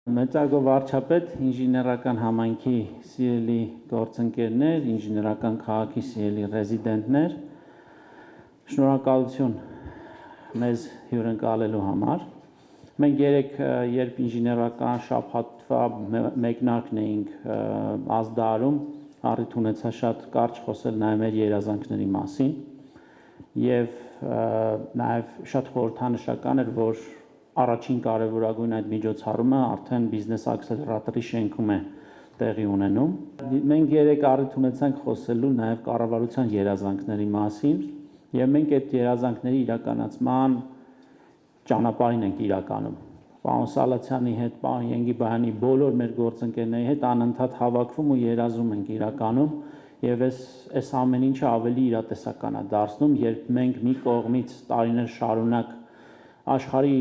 Մեծարգո վարչապետ, ինժեներական համայնքի սիրելի գործընկերներ, ինժեներական քաղաքի սիրելի ռեզիդենտներ, շնորհակալություն մեզ հյուրընկալելու համար։ Մենք երբ ինժեներական շաբաթվա մեկնարկն էինք ազդարում, առիթ ունեցա շատ կարճ խոսել նաև մեր երազանքների մասին եւ նաև շատ խորհրդանշական էր, որ առաջին կարևորագույն այդ միջոցառումը արդեն բիզնես աքսելերատորի շենքում է տեղի ունենում։ Մենք երեք առիթ ունեցանք խոսելու նաև կառավարության երազանքների մասին, եւ մենք այդ երազանքների իրականացման ճանապարհին ենք իրականում։ Պարոն Սալացյանի հետ, պարոն Ենգիբայանի բոլոր մեր գործընկերների հետ անընդհատ հավաքվում ու երազում ենք իրականում, եւ այս ամեն ինչը ավելի իրատեսական է դարձնում, երբ մենք մի կողմից տարիներ շարունակ աշխարհի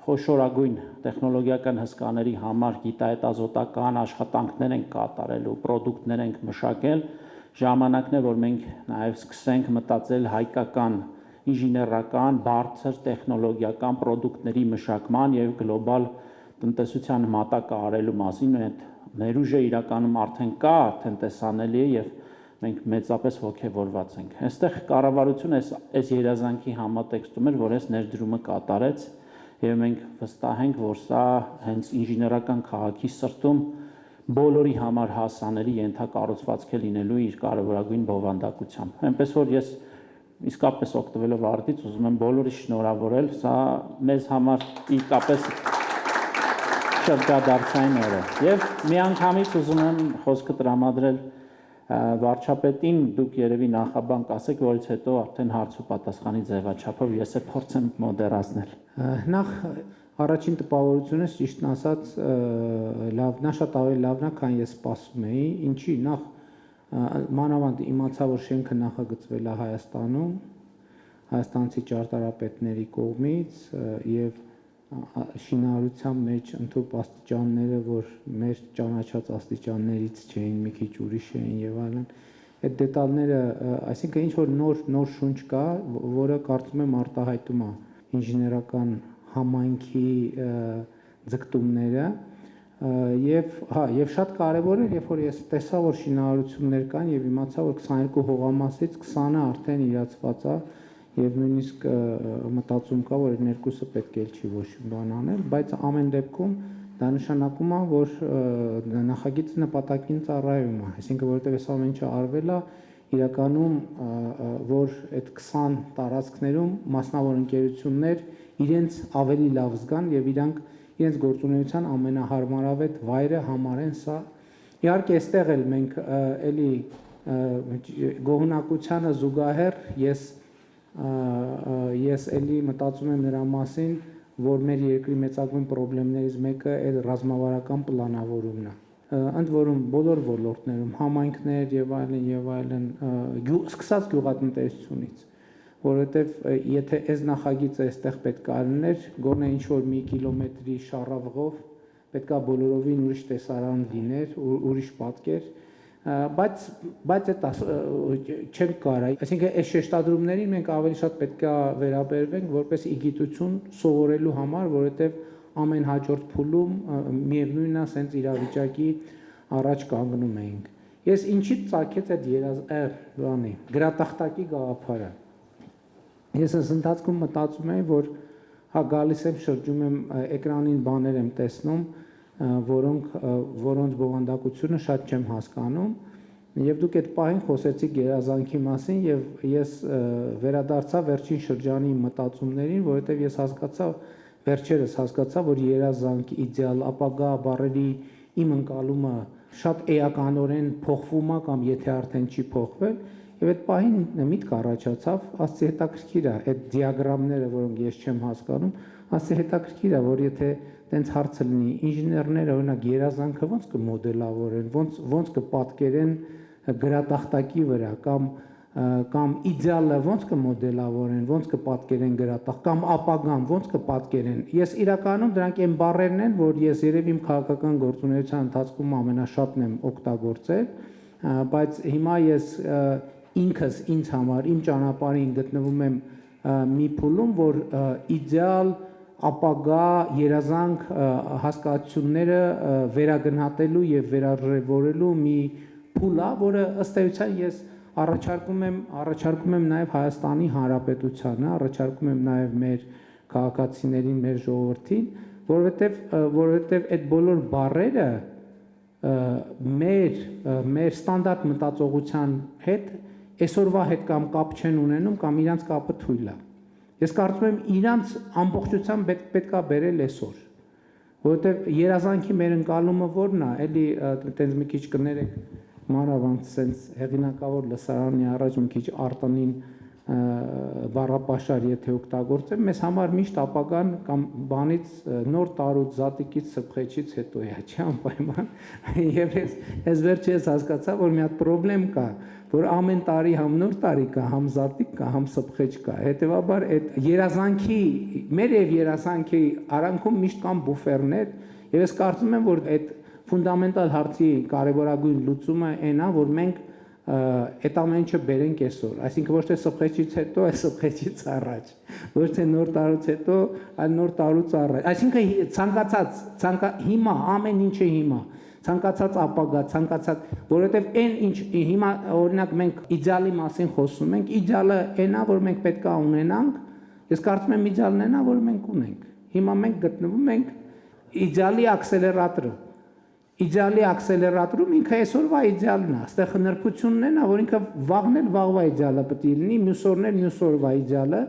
խոշորագույն տեխնոլոգիական հսկաների համար գիտահետազոտական աշխատանքներ ենք կատարել ու պրոդուկտներ ենք մշակել, ժամանակն է, որ մենք նաև սկսենք մտածել հայկական ինժեներական, բարձր տեխնոլոգիական պրոդուկտների մշակման եւ գլոբալ տնտեսության մատակը արելու մասին, այդ ներուժը իրականում արդեն կա, արդեն տեսանելի է եւ մենք մեծապես ողջավորված ենք։ Այստեղ կառավարությունը այս երազանքի համատեքստում էր, որ այս ներդրումը կատարեց եւ մենք վստահ ենք, որ սա հենց ինժեներական քաղաքի սրտում բոլորի համար հասանելի ենթակառուցվածք է լինելու իր կարևորագույն բովանդակությամբ։ Այնպես որ ես իսկապես օգտվելով արդից ուզում եմ բոլորիս շնորհավորել, սա մեզ համար իսկապես շրջադարձային օր է։ Եվ միանգամից ուզում եմ խոսքը տրամադրել վարչապետին, դուք երևի նախաբան կասեք, որից հետո արդեն հարց ու պատասխանի ձևաչափով ես է փորձեմ մոդերացնել։ Նախ առաջին տպավորությունս ճիշտն ասած լավն է, շատ ավելի լավն է, քան ես սպասում էի, ինչի նախ մանավանդ իմացա, որ շենքը նախագծվել է Հայաստանում, հայաստանցի ճարտարապետների կողմից եւ շինարարության մեջ ընդհանուր աստիճանները, որ մեր ճանաչած աստիճաններից չէին, մի քիչ ուրիշ էին եւ այլն, այդ դետալները, այսինքն ինչ որ նոր շունչ կա, որը կարծում եմ արտահայտում է ինժեներական համայնքի ձգտումները եւ շատ կարեւոր է, երբ որ ես տեսա, որ շինարարություններ կան եւ իմացա, որ 22 հողամասից 20-ը արդեն իրացված է եւ նույնիսկ մտածում կա, որ այդ երկուսը պետք է չի ոչ բան անել, բայց ամեն դեպքում դա նշանակում է, որ նախագիծը նպատակին ծառայում է, այսինքն որովհետեւ այս ամեն ինչը արվել է իրականում, որ այդ 20 տարածքներում մասնավոր ընկերություններ իրենց ավելի լավ զգան եւ իրենց գործունեության ամենահարմարավետ վայրը համարեն սա։ Իհարկե, այստեղ էլ մենք էլի գոհունակությանը զուգահեռ ես էլի մտածում եմ նրա մասին, որ մեր երկրի մեծագույն խնդիրներից մեկը այդ ռազմավարական պլանավորումն է։ Ընդ որում բոլոր ոլորտներում համայնքներ եւ այլն, սկսած գյուղատնտեսությունից, որովհետեւ եթե այս նախագիծը այստեղ պետք է լիներ, գոնե ինչ որ մի կիլոմետրի շառավղով պետքա բոլորովին ուրիշ տեսարան լիներ, ուրիշ պատկեր, բայց դա չենք կարա, այսինքն այս շեշտադրումներին մենք ավելի շատ պետք է վերաբերվենք որպես իգիտություն սովորելու համար, որովհետև ամեն հաջորդ փուլում միևնույնն է, սենց իրավիճակի առաջ կանգնում էինք։ Ես ինչի ծագեց այդ գրատախտակի գաղափարը։ Ես այս ընթացքում մտածում եմ, որ գալիս եմ շրջում եմ էկրանին բաներ եմ տեսնում, որոնց բովանդակությունը շատ չեմ հասկանում, եւ դուք այդ պահին խոսեցիք երազանքի մասին եւ ես վերադարձա վերջին շրջանի մտածումներին, որովհետեւ ես վերջերս հասկացա, որ երազանք, իդեալ, ապագա բառերի իմ ընկալումը շատ էականորեն փոխվում է կամ եթե արդեն չի փոխվել, եւ այդ պահին միտք առաջացավ, ասեցի հետաքրքիր է, այդ դիագրամները, որոնք ես չեմ հասկանում, ասեցի հետաքրքիր է, որ եթե տենց հարցը լինի, ինժեներները օրինակ երազանքը ոնց կմոդելավորեն, ոնց կպատկերեն գրատախտակի վրա կամ իդեալը ոնց կմոդելավորեն, ոնց կպատկերեն գրատախտակ կամ ապագան ոնց կպատկերեն։ Ես իրականում դրանք այն բառերն են, որ ես երևի իմ քաղաքական գործունեության ընթացքում ամենաշատն եմ օգտագործել, բայց հիմա ես ինքս ինձ համար իմ ճանապարհին գտնվում եմ մի փուլում, որ իդեալ ապագա երազանք հասկացությունները վերագնահատելու եւ վերարժևորելու մի փուլ է, որը ըստ էության ես առաջարկում եմ նաև Հայաստանի Հանրապետությանը, առաջարկում եմ նաև մեր քաղաքացիներին, մեր ժողովրդին, որովհետև այդ բոլոր բառերը մեր ստանդարտ մտածողության հետ այսօրվա հետ կամ կապ չեն ունենում կամ իրանց կապը թույլ է։ Ես կարծում եմ իրանց ամբողջությամբ պետքա բերել այսօր, որովհետև երազանքի մեր ընկալումը որն է, էլի այտենց մի քիչ կներեք մանավանդ sense հեղինակավոր լսարանի առաջ մի քիչ արտանին բառապաշար եթե օգտագործեմ, մեզ համար միշտ ապագան կամ բանից նոր տարուց զատիկից սփխեցից հետո է, չի անպայման, եւ ես վերջերս հասկացա, որ մի հատ խնդրեմ կա, որ ամեն տարի համ նոր տարի կա, համ զատիկ կա, համ սփխեջ կա, հետեւաբար այդ երազանքի, մեր եւ երազանքի արանքում միշտ կան բուֆերներ, եւ ես կարծում եմ, որ այդ ֆունդամենտալ հարցի կարևորագույն լուծումը այն է, որ մենք այդ ամեն ինչը բերենք այսօր, այսինքն ոչ թե սփխեցից հետո, այլ սփխեցից առաջ, ոչ թե նոր տարուց հետո, այլ նոր տարուց առաջ, այսինքն ցանկացած հիմա ամեն ինչը հիմա, ցանկացած ապագա, ցանկացած, որովհետև այն ինչ հիմա օրինակ մենք իդեալի մասին խոսում ենք, իդեալը այն է, որ մենք պետք է ունենանք, ես կարծում եմ իդեալն այն է, որ մենք ունենք, հիմա մենք գտնվում ենք իդեալի աքսելերատորը Իդեալի աքսելերատորում ինքը այսօրվա իդեալն է, այստեղ նրբությունն է, որ ինքը վաղն էլ վաղվա իդեալը պետք է լինի, մյուս օրն էլ մյուս օրվա իդեալը,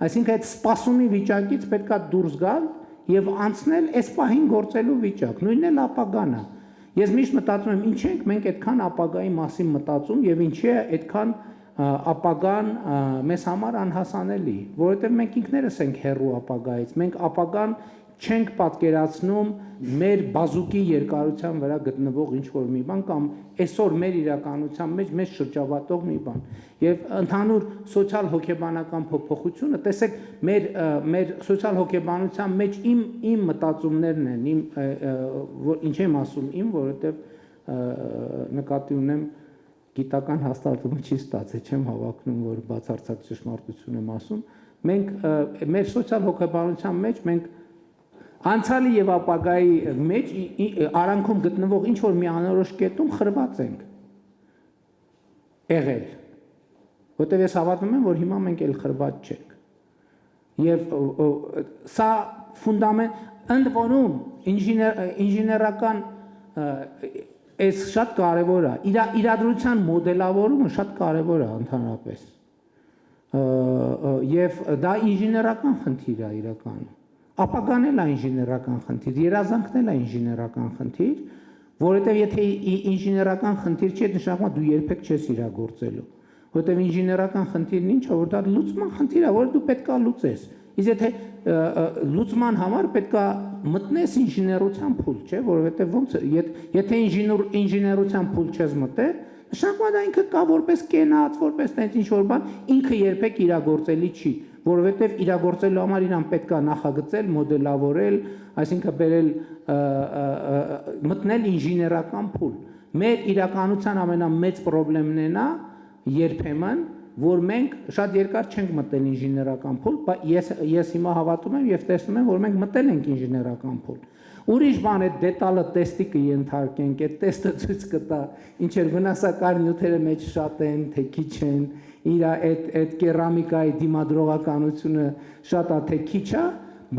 այսինքն այդ սպասումի վիճակից պետք է դուրս գալ եւ անցնել այս պահին գործելու վիճակ, նույնն էլ ապագան է։ Ես միշտ մտածում եմ, ինչ ենք մենք այդքան ապագայի մասին մտածում եւ ինչի է այդքան ապագան մեզ համար անհասանելի, որովհետեւ մենք ինքներս ենք հեռու ապագայից, մենք ապագան չենք պատկերացնում մեր բազուկի երկարության վրա գտնվող ինչ-որ մի բան կամ այսօր մեր իրականության մեջ մեզ շրջապատող մի բան։ Եվ ընդհանուր սոցիալ-հոգեբանական փոփոխությունը, տեսեք, մեր սոցիալ-հոգեբանության մեջ իմ մտածումներն են, ինչ եմ ասում, որովհետև նկատի ունեմ գիտական հաստատումը չի ստացել, չեմ հավակնում, որ բացարձակ ճշմարտություն եմ ասում։ Մենք մեր սոցիալ-հոգեբանության մեջ մենք անցյալի եւ ապագայի մեջ արանքում գտնվող ինչ որ մի անորոշ կետում խրված ենք եղել, որտեղ ես հավատում եմ, որ հիմա մենք էլ խրված չենք։ Եվ սա ֆունդամենտ ընդ որում ինժեներական այս շատ կարևոր է, իրադրության մոդելավորումը շատ կարևոր է ընդհանրապես։ Եվ դա ինժեներական խնդիր է իրականում։ Ապագան էլ է ինժեներական խնդիր, երազանքն էլ է ինժեներական խնդիր, որովհետև եթե ինժեներական խնդիր չի, նշանակում է դու երբեք չես իրագործելու, որովհետև ինժեներական խնդիրն ինչ է, որ դա լուծման խնդիր է, որ դու պետք է լուծես։ Իսկ եթե լուծման համար պետք է մտնես ինժեներության փուլ, չէ, որովհետև ոնց եթե ինժեներության փուլ չես մտել, նշանակում է դա ինքը կա որպես կենաց, որպես տենց ինչ-որ բան, ինքը երբեք իրագործելի չի, որովհետև իրագործելու համար իրան պետք է նախագծել, մոդելավորել, այսինքն բերել մտնել ինժեներական փուլ։ Մեր իրականության ամենամեծ խնդիրն է երբեմն, որ մենք շատ երկար չենք մտել ինժեներական փուլ, բայց ես հիմա հավատում եմ եւ տեսնում եմ, որ մենք մտել ենք ինժեներական փուլ։ Ուրիշ բան է դետալը տեստի կընթարկենք, այդ տեստը ցույց կտա, ինչեր վնասակար նյութերը մեջ շատ են, թե քիչ են, իր այդ կերամիկայի դիմադրողականությունը շատ է թե քիչ է,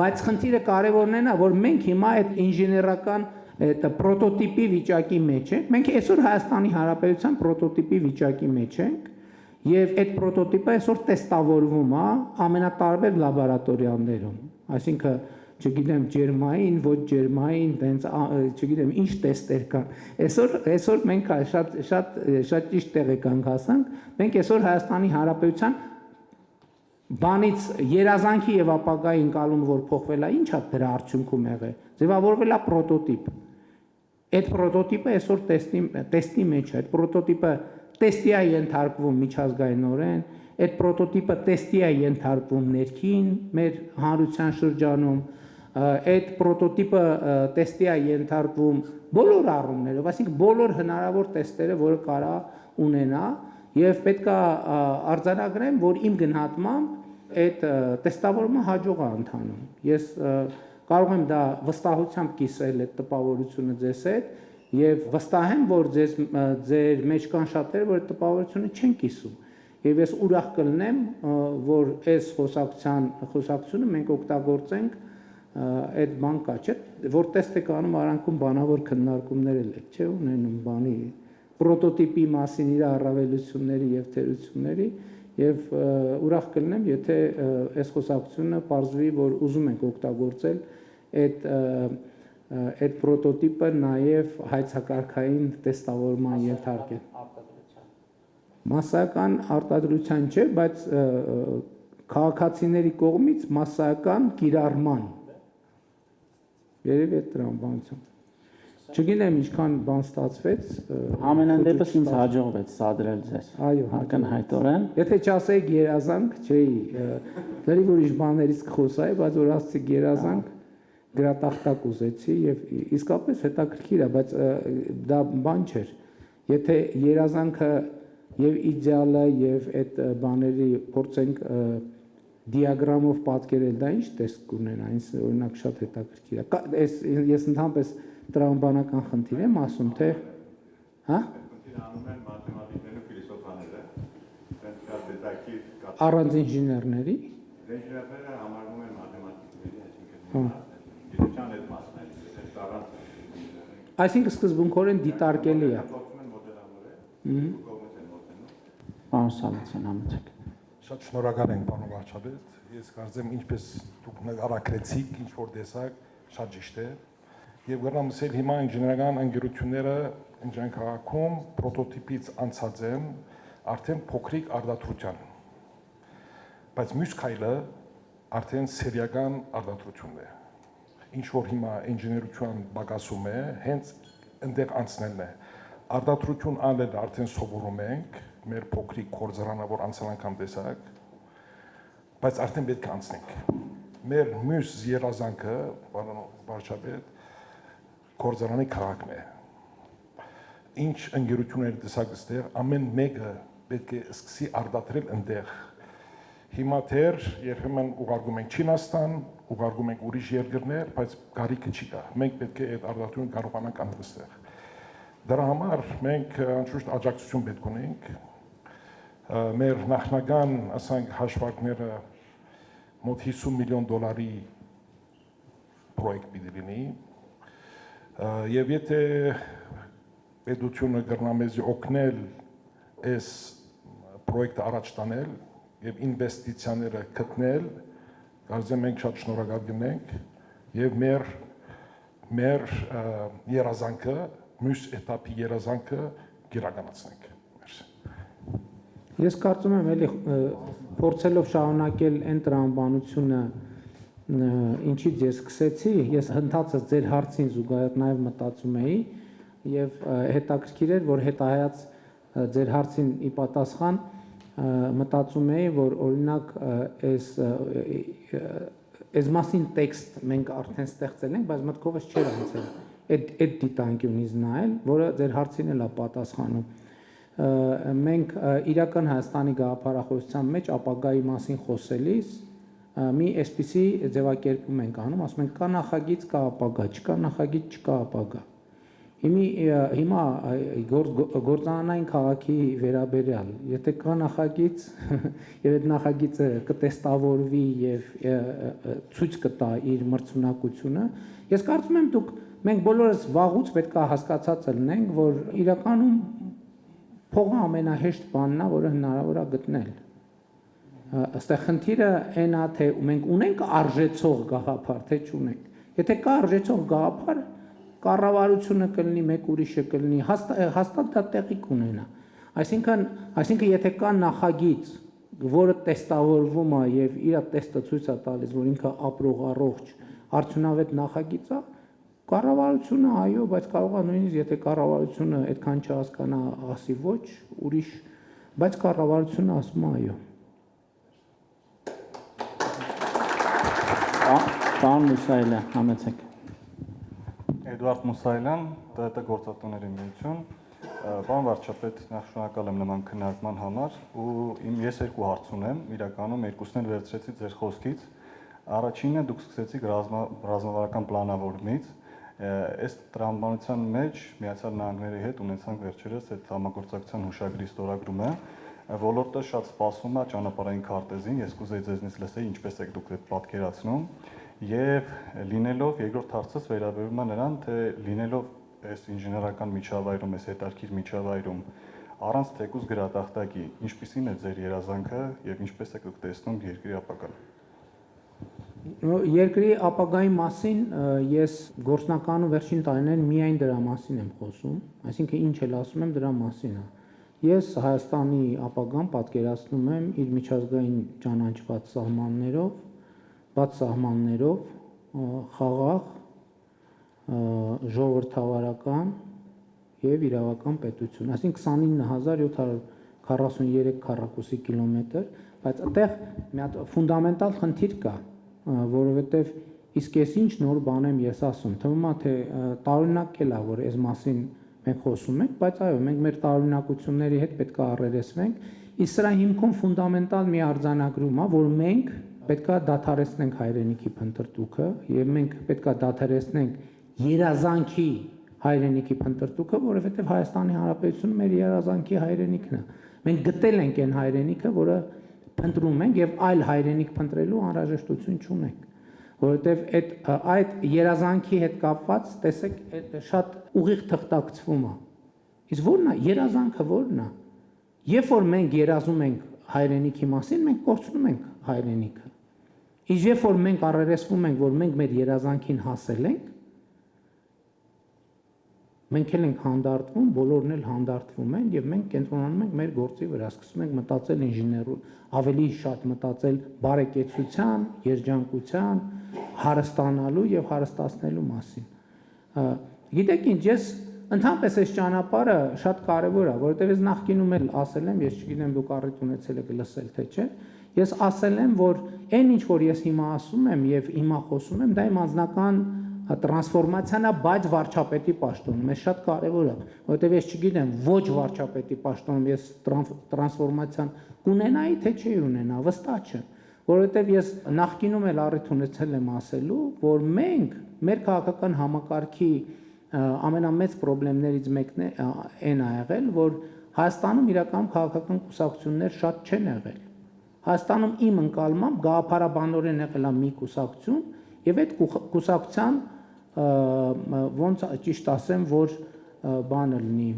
բայց խնդիրը կարևորն է, որ մենք հիմա այդ ինժեներական այդ պրոտոտիպի վիճակի մեջ ենք, մենք այսօր Հայաստանի Հանրապետության պրոտոտիպի վիճակի մեջ ենք, եւ այդ պրոտոտիպը այսօր տեստավորվում է ամենատարբեր լաբորատորիաներում, այսինքն չգիտեմ ջերմային, ոչ ջերմային, տենց չգիտեմ ինչ տեստեր կան։ Այսօր մենք շատ ճիշտ տեղի կանք հասանք, մենք այսօր Հայաստանի Հանրապետության բանից երազանքի եւ ապագայի ընկալումը որ փոխվել է, ինչ է դրա արդյունքում եղել։ Ձևավորվել է պրոտոտիպ։ Այդ պրոտոտիպը այսօր տեստի մեջ է, այդ պրոտոտիպը տեստի է ենթարկվում միջազգայինորեն, այդ պրոտոտիպը տեստի է ենթարկվում ներքին մեր հանրության շրջանում, այդ պրոտոտիպը տեստի է ենթարկվում բոլոր առումներով, այսինքն բոլոր հնարավոր տեստերը, որը կարա ունենա, եւ պետք է արձանագրեմ, որ իմ գնահատմամբ այդ տեստավորումը հաջող է ընթանում։ Ես կարող եմ դա վստահությամբ կիսել այդ տպավորությունը ձեզ հետ եւ վստահ եմ, որ ձեր մեջ կան շատերը, որ այդ տպավորությունը չեն կիսում։ Եվ ես ուրախ կլինեմ, որ այս խոսակցությունը մենք օգտագործենք այդ բան կա, չէ՞, որ տեստ եք անում արանքում բանավոր քննարկումներ էլ եք, չէ՞, ունենում բանի պրոտոտիպի մասին իր առավելությունների եւ թերությունների եւ ուրախ կլինեմ, եթե այս խոսակցությունը պարզվի, որ ուզում ենք օգտագործել այդ պրոտոտիպը նաեւ հայցակարգային տեստավորման ենթարկել։ Մասսայական արտադրության չէ, բայց քաղաքացիների կողմից մասսայական կիրառման։ Երևի այդ տրամաբանություն։ Չգիտեմ ինչքան բան ստացվեց։ Ամենայն դեպս ինձ հաջողվեց սադրել ձեզ։ Այո, ակնհայտորեն։ Եթե չասեիք երազանք, չէի, լրիվ ուրիշ բաներից կխոսայի, բայց որ ասացիք երազանք, գրատախտակ ուզեցի եւ իսկապես հետաքրքիր է, բայց դա բան չէր։ Եթե երազանքը եւ իդեալը եւ այդ բաների փորձենք դիագրամով պատկերել, դա ինչ տեսք կունենա, ինձ օրինակ շատ հետաքրքիր է։ Ես ընդհանրապես տրամաբանական խնդիր եմ ասում, թե հա անում են մաթեմատիկները, ֆիլիսոփաները, դրանք շատ հետաքրքիր առանց ինժեներների ինժեներները համարվում են մաթեմատիկների, այսինքն գիտության այդ մասն է, այդ առանց այսինքն սկզբունքորեն դիտարկելի է։ փորձում են մոդելավորել։ Պարոն Սալացյան, համեցեք։ Շատ շնորհակալ ենք, պարոն վարչապետ։ Ես կարծեմ, ինչպես դուք նկարագրեցիք, ինչ որ տեսակ, շատ ճիշտ է։ Եվ գրանցել հիմա ինժեներական ընկերությունները Ինժեն քաղաքում պրոտոտիպից անցած են արդեն փոքրիկ արտադրության։ Բայց մյուս քայլը արդեն սերիական արտադրությունն է։ Ինչ որ հիմա ինժեներության բագասում է, հենց այնտեղ անցնելն է։ Արտադրություն անել արդեն սովորում ենք, մեր փոքրիկ կորձարանը, որ անցել անգամ տեսակ, բայց արդեն պետք է անցնենք։ Մեր մյուս երազանքը, պարոն վարչապետ, կորձարանի քաղաքն է։ Ինչ ընկերություններ տեսակ այստեղ, ամեն մեկը պետք է սկսի արտադրել այնտեղ։ Հիմա դեռ երբեմն ուղարկում ենք Չինաստան, ուղարկում ենք ուրիշ երկրներ, բայց գարիկը չի կա։ Մենք պետք է այդ արտադրությունը կարողանանք անել այստեղ։ Դրա համար մենք անշուշտ աջակցություն պետք ունենք։ Մեր նախնական, ասենք, հաշվարկները մոտ 50 միլիոն դոլարի պրոյեկտ պիտի լինի։ Եվ եթե պետությունը կրնա մեզ օգնել այս պրոյեկտը առաջ տանել եւ ինվեստիցիաները գտնել, կարծեմ մենք շատ շնորհակալ կլինենք եւ մեր երազանքը, մյուս էտապի երազանքը գերականացնենք։ Ես կարծում եմ, էլի փորձելով շարունակել այն տրամաբանությունը, ինչից ես սկսեցի, ես հնդածը ձեր հարցին զուգահեռ նաև մտածում էի եւ հետաքրքիր էր, որ հետահայաց ձեր հարցին ի պատասխան մտածում էի, որ օրինակ այս մասին տեքստ մենք արդեն ստեղծել ենք, բայց մտքովս չէր անցել այդ դիտանկյունից նայել, որը ձեր հարցին էլ է պատասխանում։ Մենք իրական Հայաստանի գաղափարախոսության մեջ ապագայի մասին խոսելիս մի այսպիսի ձևակերպում ենք անում, ասում ենք կա նախագիծ, կա ապագա, չկա նախագիծ, չկա ապագա։ Հիմա գործանային քաղաքի վերաբերյալ, եթե կա նախագիծ եւ այդ նախագիծը կտեստավորվի եւ ցույց կտա իր մրցունակությունը, ես կարծում եմ մենք բոլորս վաղուց պետք է հասկացած լինենք, որ իրականում փողը ամենահեշտ բանն է, որը հնարավոր է գտնել։ Այստեղ խնդիրը այն է, թե մենք ունենք արժեցող գաղափար, թե չունենք։ Եթե կա արժեցող գաղափար, կառավարությունը կլինի, մեկ ուրիշը կլինի, հաստատ դա տեղի կունենա։ Այսինքն եթե կա նախագիծ, որը տեստավորվում է եւ իր տեստը ցույց է տալիս, որ ինքը ապրող առողջ արդյունավետ նախագիծ է, կառավարությունը այո, բայց կարող է նույնիսկ եթե կառավարությունը այդքան չհասկանա, ասի ոչ, ուրիշ, բայց կառավարությունը ասում է այո։ Պարոն Մուսայելյան, համեցեք։ Էդուարդ Մուսայելյան, ՏՏ գործատուների միություն։ Պարոն վարչապետ, նախ շնորհակալ եմ նման քննարկման համար ու ես երկու հարց ունեմ, իրականում երկուսն էլ վերցրեցի ձեր խոսքից։ Առաջինը դուք սկսեցիք ռազմավարական պլանավորումից, այս տրամաբանության մեջ Միացյալ Նահանգների հետ ունեցանք վերջերս այդ համագործակցության հուշագրի ստորագրումը, ոլորտը շատ սպասում է ճանապարհային քարտեզին, ես կուզեի ձեզնից լսել ինչպես եք դուք այդ պատկերացնում եւ լինելով երկրորդ հարցս վերաբերում է նրան, թե լինելով այս ինժեներական միջավայրում, այս հետարքիր միջավայրում առանց թեկուզ գրատախտակի, ինչպիսին է ձեր երազանքը եւ ինչպես եք դուք տեսնում երկրի ապագան։ Երկրի ապագայի մասին ես գործնականում վերջին տարիներին միայն դրա մասին եմ խոսում, այսինքն ինչ էլ ասում եմ դրա մասին է։ Ես Հայաստանի ապագան պատկերացնում եմ իր միջազգային ճանաչված սահմաններով, բաց սահմաններով, խաղաղ, ժողովրդավարական եւ իրավական պետություն, այսինքն 29743 քառակուսի կիլոմետր, բայց այդտեղ մի հատ ֆունդամենտալ խնդիր կա, որովհետեւ իսկ ես ինչ նոր բան եմ ես ասում, թվում է թե տարօրինակ է, որ այս մասին մենք խոսում ենք, բայց այո, մենք մեր տարօրինակությունների հետ պետք է առերեսվենք, իսկ սրա հիմքում ֆունդամենտալ մի արձանագրում է, որ մենք պետք է դադարեցնենք հայրենիքի փնտրտուքը եւ մենք պետք է դադարեցնենք երազանքի հայրենիքի փնտրտուքը, որովհետեւ Հայաստանի Հանրապետությունը մեր երազանքի հայրենիքն է։ Մենք գտել ենք այն հայրենիքը, որը փնտրում ենք եւ այլ հայրենիք փնտրելու անհրաժեշտություն չունենք, որովհետեւ այդ երազանքի հետ կապված, տեսեք, այդ շատ ուղիղ թղթակցվում է։ Իսկ ո՞րն է երազանքը, ո՞րն է։ Երբ որ մենք երազում ենք հայրենիքի մասին, մենք կորցնում ենք հայրենիքը։ Իսկ երբ որ մենք առերեսվում ենք, որ մենք մեր երազանքին հասել ենք, մենք էլ ենք հանդարտվում, բոլորն էլ հանդարտվում են եւ մենք կենտրոնանում ենք մեր գործի վրա, սկսում ենք մտածել ինժեներու, ավելի շատ մտածել բարեկեցության, երջանկության, հարստանալու եւ հարստացնելու մասին։ Գիտեք ինչ, ես ընդհանրապես այս ճանապարհը շատ կարեւոր է, որովհետեւ ես նախկինում էլ ասել եմ, ես չգիտեմ դուք առիթ ունեցել եք լսել թե չէ, ես ասել եմ, որ այն ինչ որ ես հիմա ասում եմ եւ հիմա խոսում եմ, դա իմ անձնական տրանսֆորմացիան է, բայց վարչապետի պաշտոնում, ես շատ կարևոր է, որովհետև ես չգիտեմ ոչ վարչապետի պաշտոնում ես տրանսֆորմացիան կունենայի, թե չի ունենա, վստահ չեմ, որովհետև ես նախկինում էլ առիթ ունեցել եմ ասելու, որ մենք մեր քաղաքական համակարգի ամենամեծ խնդիրներից մեկն այն ա եղել, որ Հայաստանում իրականում քաղաքական կուսակցություններ շատ չեն եղել։ Հայաստանում իմ ընկալմամբ գաղափարաբանորեն եղել է մի կուսակցություն, եւ այդ կուսակցության ոնց ճիշտ ասեմ, որ բանը լինի,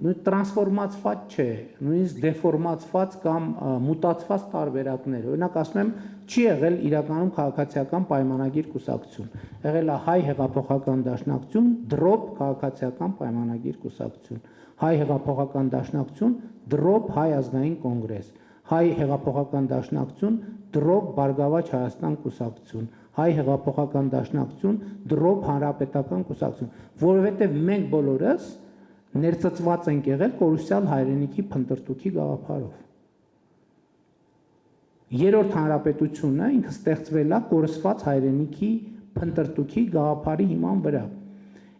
նույն տրանսֆորմացված չէ, նույնիսկ դեֆորմացված կամ մուտացված տարբերակներ։ Օրինակ ասում եմ, չի եղել իրականում քաղաքացիական պայմանագիր կուսակցություն։ Եղել է հայ հեղափոխական դաշնակցություն, դրոպ քաղաքացիական պայմանագիր կուսակցություն, հայ հեղափոխական դաշնակցություն, դրոպ հայ ազգային կոնգրես, հայ հեղափոխական դաշնակցություն, դրոպ Բարգավաճ Հայաստան կուսակցություն, հայ հեղափոխական դաշնակցություն, դրոպ հանրապետական կուսակցություն, որովհետև մենք բոլորս ներծծված ենք եղել կորուսյալ հայրենիքի փնտրտուքի գաղափարով։ Երրորդ հանրապետությունը ինքը ստեղծվել է կորսված հայրենիքի փնտրտուքի գաղափարի հիման վրա։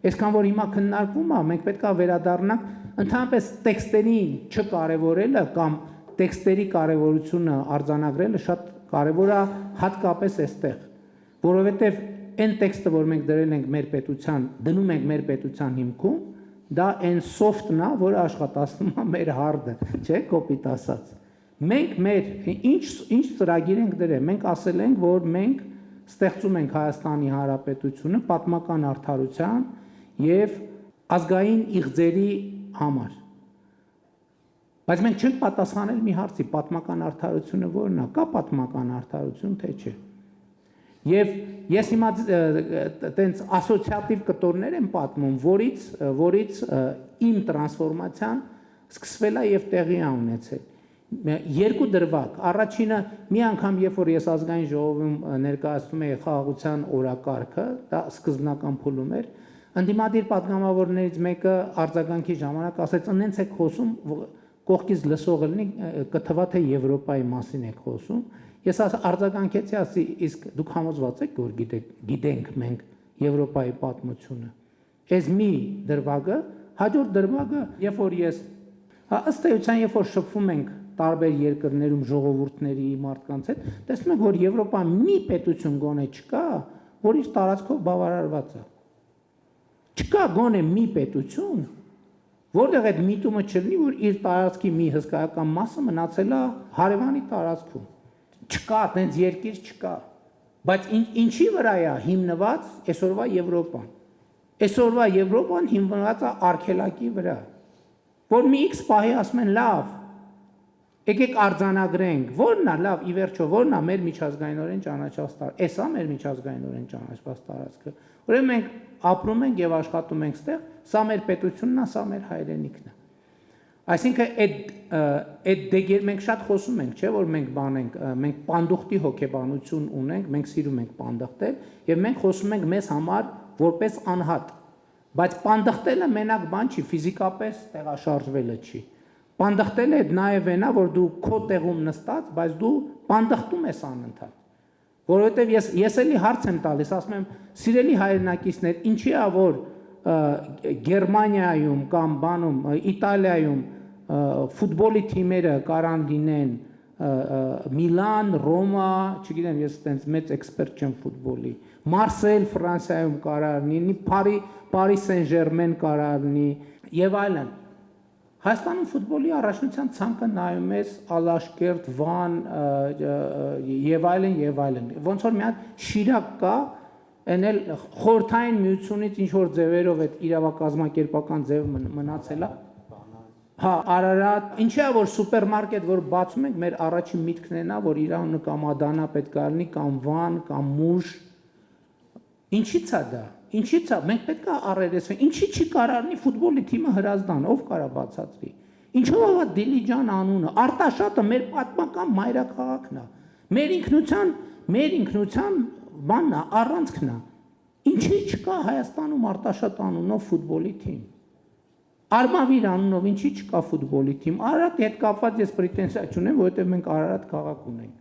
Այսքան որ հիմա քննարկվում է, մենք պետք է վերադառնանք ընդհանրապես տեքստերին չկարևորելը կամ տեքստերի կարևորությունը արձանագրելը շատ կարևոր է հատկապես այստեղ, որովհետև այն տեքստը, որ մենք դրել ենք մեր պետության, դնում ենք մեր պետության հիմքում, դա այն soft-ն է, որը աշխատացնում է մեր hard-ը, չէ՞, կոպիտ ասած։ Մենք մեր ինչ ծրագիր ենք դրել, մենք ասել ենք, որ մենք ստեղծում ենք Հայաստանի Հանրապետությունը պատմական արդարության եւ ազգային իղձերի համար։ Բայց մենք չենք պատասխանել մի հարցի, պատմական արդարությունը ո՞րն է, կա պատմական արդարություն, թե չէ։ Եվ ես հիմա տենց ասոցիատիվ կտորներ եմ պատմում, որից իմ տրանսֆորմացիան սկսվել է եւ տեղի է ունեցել։ Երկու դրվագ, առաջինը մի անգամ երբ որ ես ազգային ժողովում ներկայացնում էի խաղաղության օրակարգը, դա սկզբնական փուլում էր, ընդդիմադիր պատգամավորներից մեկը արձագանքի ժամանակ ասեց, «Ընենց եք խոսում, կողքից լսողը լինի, կթվա թե Եվրոպայի մասին եք խոսում»։ Ես արձագանքեցի, ասի, իսկ դուք համոզված եք, որ գիտենք մենք Եվրոպայի պատմությունը։ Այս մի դրվագը Հաջորդ դրվագը, երբ որ ես ըստ էության, երբ որ շփվում ենք տարբեր երկրներում ժողովուրդների մարդկանց հետ, տեսնում ենք, որ Եվրոպան մի պետություն գոնե չկա, որ իր տարածքով բավարարված է։ Չկա գոնե մի պետություն, որտեղ այդ միտումը չլինի, որ իր տարածքի մի հսկայական մասը մնացել է հարևանի տարածքում։ Չկա, այդպես երկիր չկա։ Բայց ինչի վրա է հիմնված այսօրվա Եվրոպան։ Այսօրվա Եվրոպան հիմնված է արգելակի վրա, որ մի X պահի ասում են լավ, եկեք արձանագրենք, որն է լավ, ի վերջո, որն է մեր միջազգայինորեն ճանաչված տարածքը, էսա մեր միջազգայինորեն ճանաչված տարածքը։ Ուրեմն մենք ապրում ենք եւ աշխատում ենք ստեղ, սա մեր պետությունն է, սա մեր հայրենիքն է։ Այսինքն այդ մենք շատ խոսում ենք, չէ՞ որ մենք պանդուխտի հոգեբանություն ունենք, մենք սիրում ենք պանդխտել եւ մենք խոսում ենք մեզ համար որպես անհատ, բայց պանդխտելը մենակ բան չի, ֆիզիկապես տեղաշարժվելը չի։ Պանդխտելը այդ նաեւ այնա, որ դու քո տեղում նստած, բայց դու պանդխտում ես անընդհատ։ Որովհետեւ ես էլի հարց եմ տալիս, ասում եմ, սիրելի հայրենակիցներ, ինչի է որ Գերմանիայում կամ բանում Իտալիայում ֆուտբոլի թիմերը կարան լինեն Միլան, Ռոմա, չգիտեմ, ես այտենց մեծ էքսպերտ չեմ ֆուտբոլի, Մարսել Ֆրանսիայում կարար լինի, Փարիզ Սեն-Ժերմեն կարար լինի եւ այլն։ Հայաստանում ֆուտբոլի առաջնության ցանկը նայում ես Ալաշկերտ, Վան եւ այլն եւ այլն։ Ոնց որ մի հատ Շիրակ կա, այն էլ խորթային միությունից ինչ որ ձևերով այդ իրավակազմակերպական ձև մնացել է։ Հա, Արարատ, ինչի՞ է որ սուպերմարկետ որ բացում ենք, մեր առաջին միտքն է նա, որ Իրանը կամ Ադանա պետք է լինի, կամ Վան, կամ Մուշ։ Ինչի՞ց է դա։ Ինչի՞ց է։ Մենք պետք է առերեսվենք։ Ինչի՞ չի կարող լինի ֆուտբոլի թիմը Հրազդան, ով կարա բացատրի։ Ինչով է Դիլիջան անունը։ Արտաշատը մեր պատմական մայրաքաղաքն է։ Մեր ինքնության բանն է, առանցքն է։ Ինչի՞ չկա Հայաստանում Արտաշատ անունով ֆուտբոլի թիմ։ Արմավիր անունով ինչի՞ չկա ֆուտբոլի թիմ։ Արարատի հետ կապված ես պրետենզիա չունեմ, որովհետև մենք Արարատ քաղաք ունենք։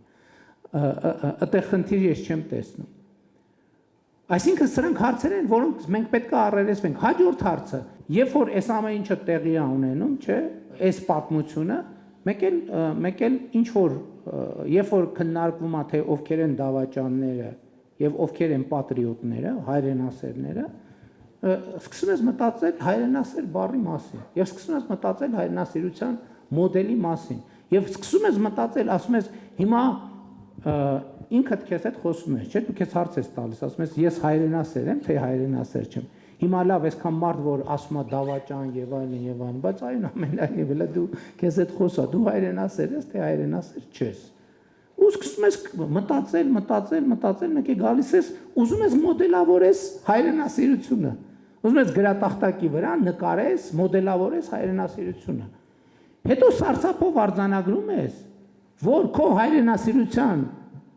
Այդտեղ խնդիր ես չեմ տեսնում։ Այսինքն սրանք հարցեր են, որոնք մենք պետք է առերեսվենք։ Հաջորդ հարցը, երբ որ այս ամեն ինչը տեղի է ունենում, չէ, այս պատմությունը, մեկ էլ ինչ որ երբ որ քննարկվում է թե ովքեր են դավաճանները եւ ովքեր են պատրիոտները, հայրենասերները, սկսում ես մտածել հայրենասեր բառի մասին եւ սկսում ես մտածել հայրենասիրության մոդելի մասին եւ սկսում ես մտածել, ասում ես հիմա ինքդ քեզ հետ խոսում ես, չէ՞, դու քեզ հարց ես տալիս, ասում ես ես հայրենասեր եմ, թե հայրենասեր չեմ։ Հիմա լավ, այսքան մարդ որ ասում է դավաճան եւ այլն, բայց այնուամենայնիվ դու քեզ հետ խոսա, դու հայրենասեր ես, թե հայրենասեր չես։ Ու սկսում ես մտածել, մեկ է գալիս ես, ուզում ես մոդելավորես հայրենասիրությունը։ Ուզում ես գրատախտակի վրա նկարես, մոդելավորես հայրենասիրությունը։ Հետո սարսափով արձանագրում ես, որ քո հայրենասիրության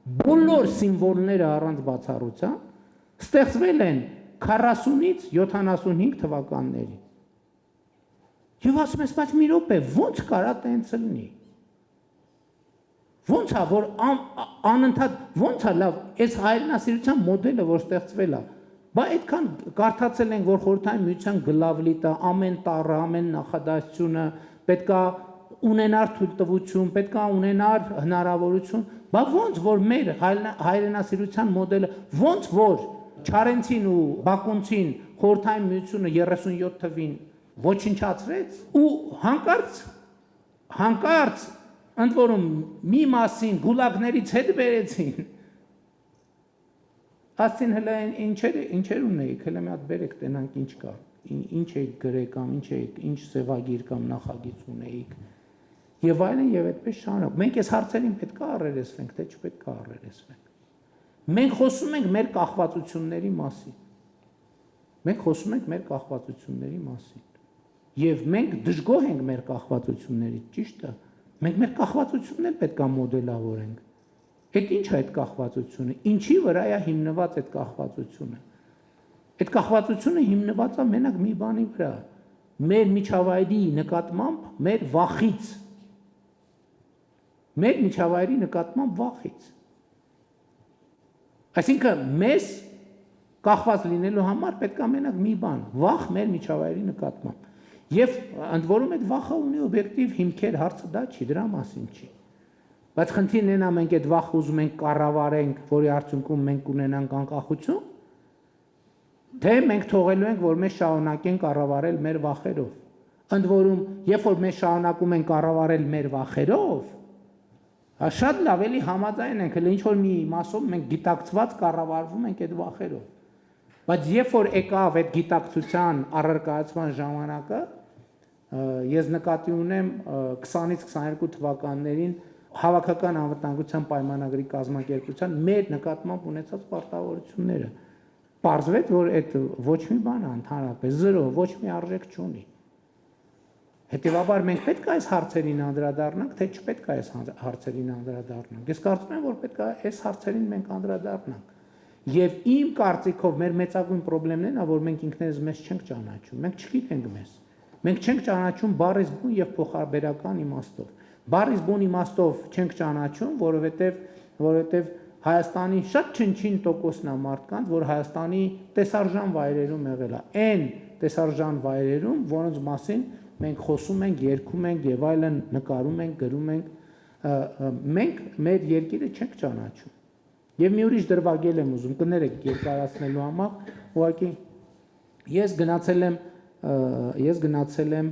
բոլոր սիմվոլները առանց բացառության ստեղծվել են 40-ից 75 թվականների։ Եվ ասում ես, բայց մի րոպե, ո՞նց կարա տենց լինի։ Ո՞նց է, որ անընդհատ, ո՞նց է լավ, այս հայրենասիրության մոդելը, որ ստեղծվել է, բա այդքան կարդացել ենք, որ խորհրդային միության գլավլիտը, ամեն տառը, ամեն նախադասությունը պետքա ունենար թույլտվություն, պետքա ունենար հնարավորություն, բա ո՞նց որ մեր հայրենասիրության մոդելը, ո՞նց որ Չարենցին ու Բակունցին խորհրդային միությունը 37 թվին ոչնչացրեց ու հանկարծ ընդ որում մի մասին գուլագներից հետ բերեցին, ասին հələ ինչեր ունեիք, հələ մի հատ բերեք տենանք ինչ կա, ինչ էիք գրել կամ ինչ սևագիր կամ նախագիծ ունեիք եւ այլն եւ այդպես շարունակ։ Մենք այս հարցերին պետք է առերեսվենք, թե չպետք է առերեսվենք։ Մենք խոսում ենք մեր կախվածությունների մասին։ Եվ մենք դժգոհ ենք մեր կախվածություններից, ճիշտ է։ Մենք մեր կախվածությունն էլ պետք է մոդելավորենք։ Այդ ինչ է այդ կախվածությունը։ Ինչի վրա է հիմնված այդ կախվածությունը։ Այդ կախվածությունը հիմնված է մենակ մի բանի վրա։ Մեր միջավայրի նկատմամբ մեր վախից։ Այսինքն մեզ կախված լինելու համար պետք է մենակ մի բան՝ վախ մեր միջավայրի նկատմամբ։ Եվ ընդ որում այդ վախը ունի օբյեկտիվ հիմքեր, հարցը դա չի, դրա մասին չի։ Բայց խնդիրն է մենք այդ վախը ուզում ենք կառավարենք, որի արդյունքում մենք ունենանք անկախություն, թե մենք թողելու ենք, որ մեզ շարունակեն կառավարել մեր վախերով։ Ընդ որում, երբ որ մենք շարունակում ենք կառավարել մեր վախերով, շատ լավ էլի համաձայն ենք, ինչ որ մի մասով մենք գիտակցված կառավարվում ենք այդ վախերով։ Բայց երբ որ եկավ այդ գիտակցության առարկայացման ժամանակը, ես նկատի ունեմ 20-ից 22 թվականներին հավաքական անվտանգության պայմանագրի կազմակերպության մեր նկատմամբ ունեցած պարտավորությունները։ Պարզվեց, որ այդ ոչ մի բան ընդհանրապես զրո, ոչ մի արժեք չունի։ Հետևաբար մենք պետք է այս հարցերին անդրադառնանք, թե չպետք է այս հարցերին անդրադառնանք։ Ես կարծում եմ, որ պետք է այս հարցերին մենք անդրադառնանք։ Եվ իմ կարծիքով մեր մեծագույն խնդիրն է, որ մենք ինքներս մեզ չենք ճանաչում, մենք չգիտենք մեզ։ Մենք չենք ճանաչում բառից բուն եւ փոխաբերական իմաստով։ Բառից բուն իմաստով չենք ճանաչում, որովհետեւ Հայաստանի շատ չնչին տոկոսն է մարդկանց, որ Հայաստանի տեսարժան վայրերում եղել է։ Այն տեսարժան վայրերում, որոնց մասին մենք խոսում ենք, երգում ենք եւ այլն, նկարում ենք, գրում ենք, մենք մեր երկիրը չենք ճանաչում։ Եվ մի ուրիշ դրվագել եմ ուզում, կներեք երկարացնելու համար, ուղղակի ես գնացել եմ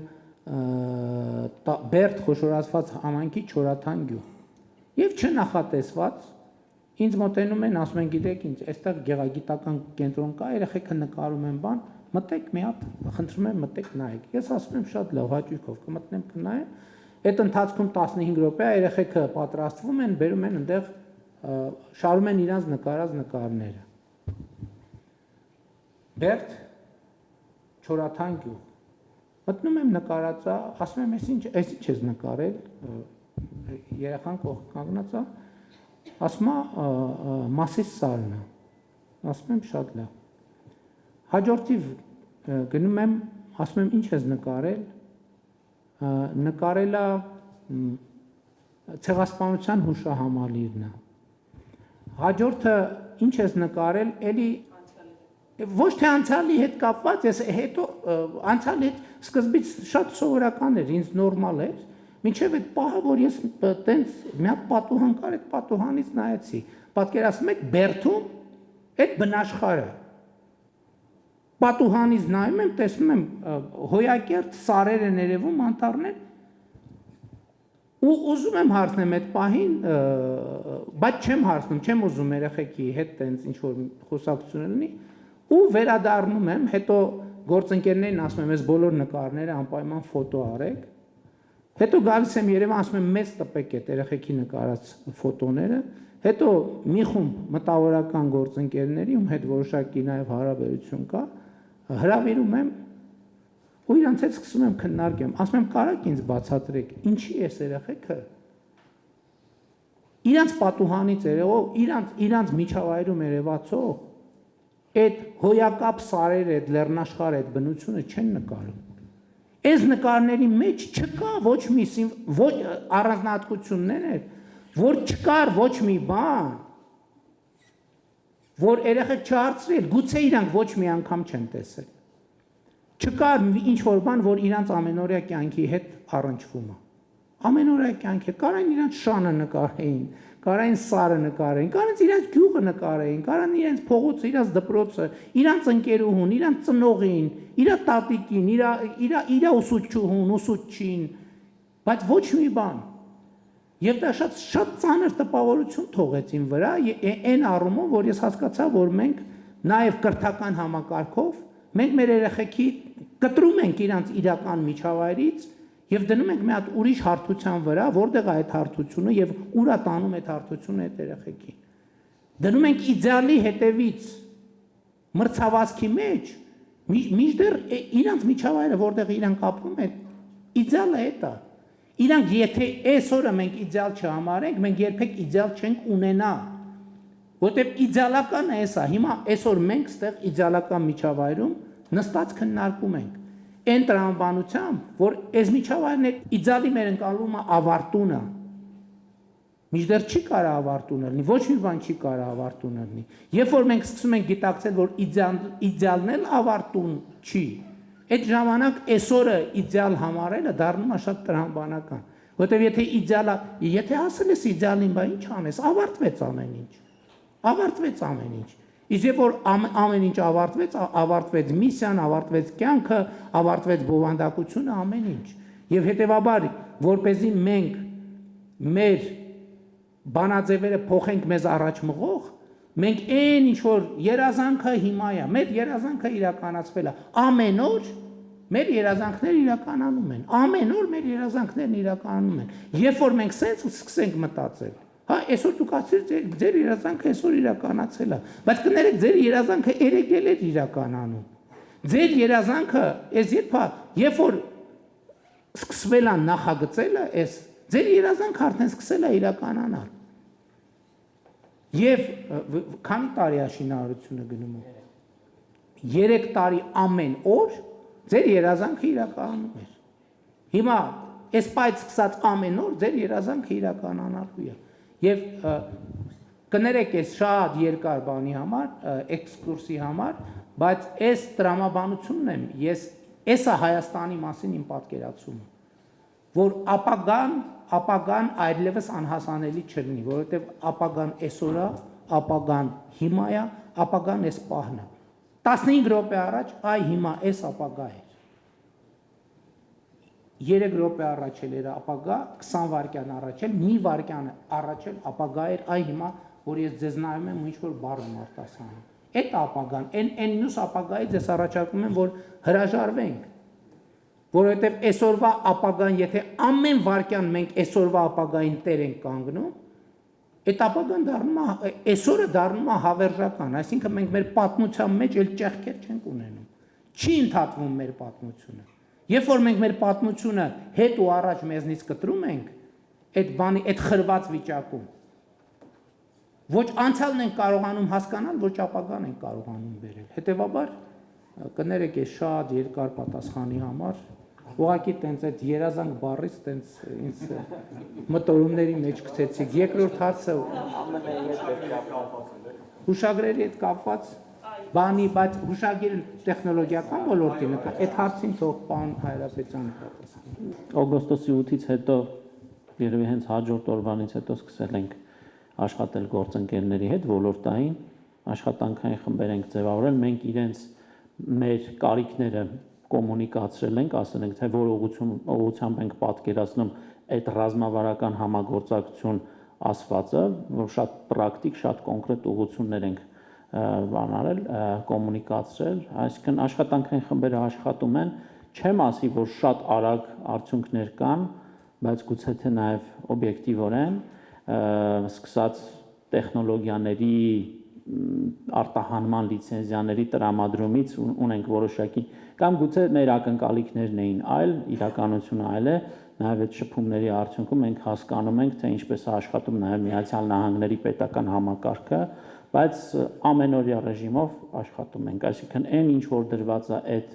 Բերդ խոշորացված համայնքի Չորաթան գյուղ եւ չնախատեսված ինձ մոտենում են, ասում են, գիտեք ինչ, այստեղ գեղագիտական կենտրոն կա, երեխեքը նկարում են բան, մտեք մի հատ, խնդրում եմ մտեք նայեք։ Ես ասում եմ շատ լավ, հաճույքով կմտնեմ կնայեմ։ Այդ ընթացքում 15 րոպե երեխեքը պատրաստվում են, բերում են այնտեղ շարում են իրանց նկարած նկարները։ Բերդ Չորաթան գյուղ։ Մտնում եմ նկարածա, ասում եմ, այս ինչ ես նկարել, երեխան կանգնած է, ասում է Մասիս սարն է, ասում եմ շատ լավ։ Հաջորդիվ գնում եմ, ասում եմ ինչ ես նկարել, նկարել է ցեղասպանության հուշահամալիրն է։ Հաջորդը ինչ ես նկարել, էլի ոչ թե անցյալի հետ կապված, ես հետո անցյալի հետ սկզբից շատ սովորական էր, ինձ նորմալ էր, մինչև այդ պահը, որ ես տենց մի հատ պատուհան կար, այդ պատուհանից նայեցի, պատկերացնում եք Բերդում այդ բնաշխարհը, պատուհանից նայում եմ, տեսնում եմ հոյակերտ սարեր են երևում, անտառներ, ու ուզում եմ հարցնեմ այդ պահին, բայց չեմ հարցնում, չեմ ուզում երեխեքի հետ տենց ինչ-որ խոսակցություն լինի, ու վերադառնում եմ, հետո գործընկերներին ասում եմ, այս բոլոր նկարները անպայման ֆոտո արեք, հետո գալիս եմ Երևան, ասում եմ, մեծ տպեք այդ երեխեքի նկարած ֆոտոները, հետո մի խումբ մտավորական գործընկերների, ում հետ որոշակի նաև հարաբերություն կա, հրավիրում եմ ու իրանց հետ սկսում եմ քննարկեմ, ասում եմ, կարաք ինձ բացատրեք, ինչի էս երեխեքը իրանց պատուհանից երևով, իրանց միջավայրում երևացող այդ հոյակապ սարերը, այդ լեռնաշխարհը, այդ բնությունը չեն նկարում։ Այս նկարների մեջ չկա ոչ մի ոչ առանձնահատկություններ էր, որ չկար ոչ մի բան, որ երեխեք չհարցրել, գուցե իրանք ոչ մի անգամ չեն տեսել։ Չկար ինչ-որ բան, որ իրանց ամենօրյա կյանքի հետ առնչվում է։ Ամենօրյա կյանքի, կարան իրանց շանը նկարեին, կարան սարը նկարեին, կարան իրանց գյուղը նկարեին, կարան իրանց փողոցը, իրանց դպրոցը, իրանց ընկերուհուն, իրանց ծնողին, իր տատիկին, իր ուսուցչուհուն, ուսուցչին, բայց ոչ մի բան։ Եվ դա շատ ծանր տպավորություն թողեց իմ վրա, այն առումով, որ ես հասկացա, որ մենք նաև կրթական համակարգով մենք մեր երեխեքի կտրում ենք իրանց իրական միջավայրից եւ դնում ենք մի հատ ուրիշ հարթության վրա, որտեղ է այդ հարթությունը եւ ուրա տանում այդ հարթությունը այդ երեխեքին։ Դնում ենք իդեալի հետևից մրցավազքի մեջ, մինչդեռ իրանց միջավայրը, որտեղ իրանք ապրում են, իդեալը է դա։ Իրանք եթե այսօրը մենք իդեալ չհամարենք, մենք երբեք իդեալ չենք ունենա։ Որտեղ իդեալականը է սա, հիմա այսօր մենք ստեղ իդեալական միջավայրում նստած քննարկում ենք։ Այն տրամաբանությամբ, որ այս միջավայրն է իդեալի մեր ընկալումը ավարտունը։ Մինչդեռ չի կարա ավարտուն լինի, ոչ մի բան չի կարա ավարտուն լինի։ Երբ որ մենք սկսում ենք գիտակցել, որ իդեալն էլ ավարտուն չի, Այդ ժամանակ այսօրը իդեալ համարելը դառնում է շատ տրամաբանական, որտեղ եթե հասել ես իդեալին, բա ինչ անես, ավարտվեց ամեն ինչ։ Իսկ երբ որ ամեն ինչ ավարտվեց միսիան, ավարտվեց կյանքը, ավարտվեց բովանդակությունը, ամեն ինչ։ Եվ հետևաբար, որպեսզի մենք մեր բանաձևերը փոխենք մեզ առաջ մղող, մենք այն ինչ որ երազանքը հիմա է, մեր երազանքը իրականացվել է, ամեն օր մեր երազանքները իրականանում են, ամեն օր մեր երազանքներն իրականանում են։ Երբ որ մենք սենց սկսենք մտածել, հա, այսօր դուք ասեցիք ձեր երազանքը այսօր իրականացել է, բայց կներեք ձեր երազանքը երեկ էր իրականանում։ Ձեր երազանքը երբ որ սկսվել է նախագծելը, ձեր երազանքը արդեն սկսել է իրականանալ։ Եվ քանի տարի է շինարարությունը գնում է։ 3 տարի ամեն օր ձեր երազանքը իրականանում էր։ Հիմա այս պայծ սկսած ամեն օր ձեր երազանքը իրականանալու է։ Եվ կներեք այս շատ երկար բանի համար, էքսկուրսի համար, բայց այս տրամաբանությունն եմ, էսա Հայաստանի մասին իմ պատկերացումը, որ ապագան այլևս անհասանելի չլինի, որովհետև ապագան այսօր է, ապագան հիմա է, ապագան այս պահն է։ 15 րոպե առաջ հիմա այս ապագա էր։ 3 րոպե առաջ էր ապագա, 20 վայրկյան առաջ էր, մի վայրկյան առաջ էր ապագա էր, հիմա որ ես ձեզ նայում եմ ու ինչ որ բառ եմ արտասանում։ Այդ ապագան, այն մյուս ապագայից ես առաջարկում եմ, որ հրաժարվենք, որովհետև այսօրվա ապագան, եթե ամեն վայրկյան մենք այսօրվա ապագային տեր ենք կանգնում, այդ ապագան այսօրը դառնում է հավերժական, այսինքն մենք մեր պատմության մեջ էլ ճեղքեր չենք ունենում, չի ընդհատվում մեր պատմությունը։ Երբ որ մենք մեր պատմությունը հետ ու առաջ մեզնից կտրում ենք, այդ խրված վիճակում, ոչ անցյալն ենք կարողանում հասկանալ, ոչ ապագան ենք կարողանում բերել։ Հետևաբար կներեք այս շատ երկար պատասխանի համար, ուղղակի տենց այդ երազանք բառից տենց ինձ մտորումների մեջ գցեցիք։ Երկրորդ հարցը հուշագրերի հետ կապված բանի, բայց հուշագիրը տեխնոլոգիական ոլորտին է, այդ հարցին թող պարոն Հայրապետյանը պատասխանի։ Օգոստոսի 8-ից հետո երևի հենց հաջորդ օրվանից հետո սկսել ենք աշխատել գործընկերների հետ ոլորտային աշխատանքային խմբեր ենք ձևավորել, մենք իրենց մեր կարիքները կոմունիկացրել ենք, ասել ենք, թե որ ուղղությամբ ենք պատկերացնում այդ ռազմավարական համագործակցություն ասվածը, որ շատ պրակտիկ, շատ կոնկրետ ուղղություններ ենք բանարել, կոմունիկացրել, այսինքն աշխատանքային խմբերը աշխատում են, չեմ ասի, որ շատ արագ արդյունքներ կան, բայց գուցե թե նաև օբյեկտիվորեն սկսած տեխնոլոգիաների արտահանման լիցենզիաների տրամադրումից ունենք որոշակի կամ գուցե մեր ակնկալիքներն էին այլ, իրականությունը այլ է, նաև այդ շփումների արդյունքում մենք հասկանում ենք, թե ինչպես է աշխատում նաև Միացյալ Նահանգների պետական համակարգը, բայց ամենօրյա ռեժիմով աշխատում ենք, այսինքն այն ինչ որ դրված է այդ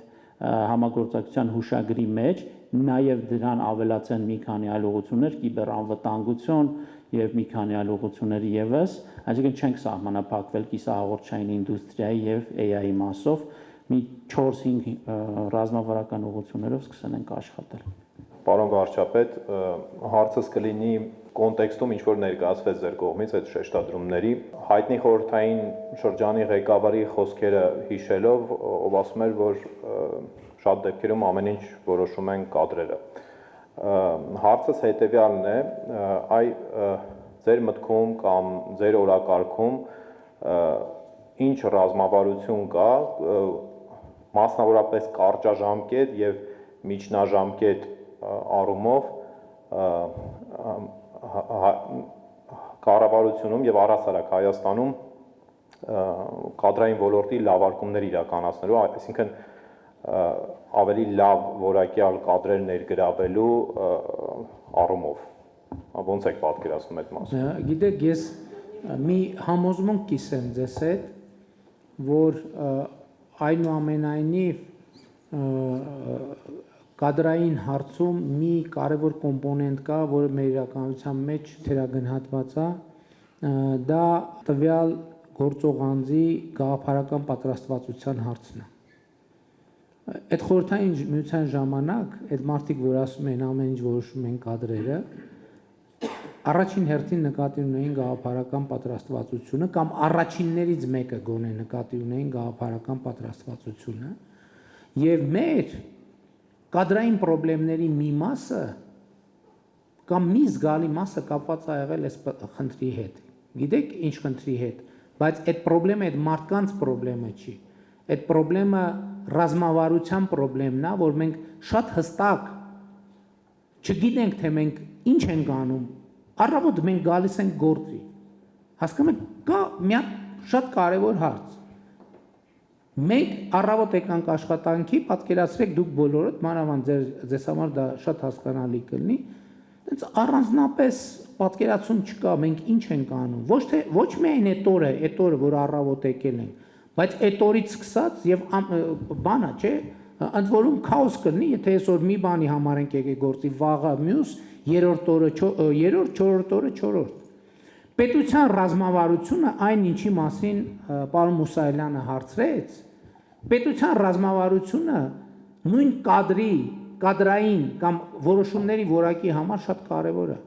համագործակցության հուշագրի մեջ, նաև դրան ավելացան մի քանի այլ ուղղություններ, կիբերանվտանգություն եւ մի քանի այլ ուղղություններ եւս, այսինքն չենք սահմանափակվել կիսահաղորդչային ինդուստրիայի եւ AI-ի մասով, մի 4-5 ռազմավարական ուղղություններով սկսել ենք աշխատել։ Պարոն վարչապետ, հարցս կլինի կոնտեքստում ինչ որ ներկայացվեց ձեր կողմից այդ շեշտադրումների, հայտնի խորհրդային շրջանի ղեկավարի խոսքերը հիշելով, ով ասում էր, որ շատ դեպքերում ամեն ինչ որոշում են կադրերը։ Հարցս հետևյալն է, ձեր մտքում կամ ձեր օրակարգում ինչ ռազմավարություն կա, մասնավորապես կարճաժամկետ եւ միջնաժամկետ առումով կառավարությունում եւ առհասարակ Հայաստանում կադրային ոլորտի լավարկումներ իրականացնելու, այսինքն ավելի լավ որակյալ կադրեր ներգրավելու առումով։ Ոնց եք պատկերացնում այդ մասը։ Գիտեք, ես մի համոզմունք կիսեմ ձեզ հետ, որ այնուամենայնիվ կադրային հարցում մի կարևոր կոմպոնենտ կա, որը մեր իրականության մեջ թերագնահատված է, դա տվյալ գործող անձի գաղափարական պատրաստվածության հարցն է, Այդ խորհրդային միության ժամանակ այդ մարդիկ, որ ասում են ամեն ինչ որոշում են կադրերը, առաջին հերթին նկատի ունեին գաղափարական պատրաստվածությունը կամ առաջիններից մեկը գոնե նկատի ունեին գաղափարական պատրաստվածությունը եւ մեր կադրային խնդիրների մի մասը կամ մի զգալի մասը կապված է եղել այս խնդրի հետ։ Գիտեք ինչ խնդրի հետ, բայց այդ խնդրը այդ մարդկանց խնդրը չի։ Այդ խնդրը ռազմավարության խնդրն է, որ մենք շատ հստակ չգիտենք, թե մենք ինչ ենք անում։ Առավոտ մենք գալիս ենք գործի։ Հասկանում եք, կա մի շատ կարևոր հարց։ Մենք առավոտ եկանք աշխատանքի, պատկերացրեք դուք բոլորդ, մանավանդ ձեզ համար դա շատ հասկանալի կլինի, այնց առանձնապես պատկերացում չկա, մենք ինչ ենք անում։ Ոչ միայն այդ օրը, որ առավոտ եկել ենք, բայց այդ օրից սկսած եւ բանա, չէ, ընդ որում քաոս կլինի, եթե այսօր մի բանի համար ենք եկել գործի, վաղը մյուս, երրորդ օրը, չորրորդ օրը, չորրորդ։ Պետության ռազմավարությունը այն ինչի մասին պարոն Մուսայելյանը հարցրեց, պետության ռազմավարությունը նույն կադրային կամ որոշումների որակի համար շատ կարևոր է,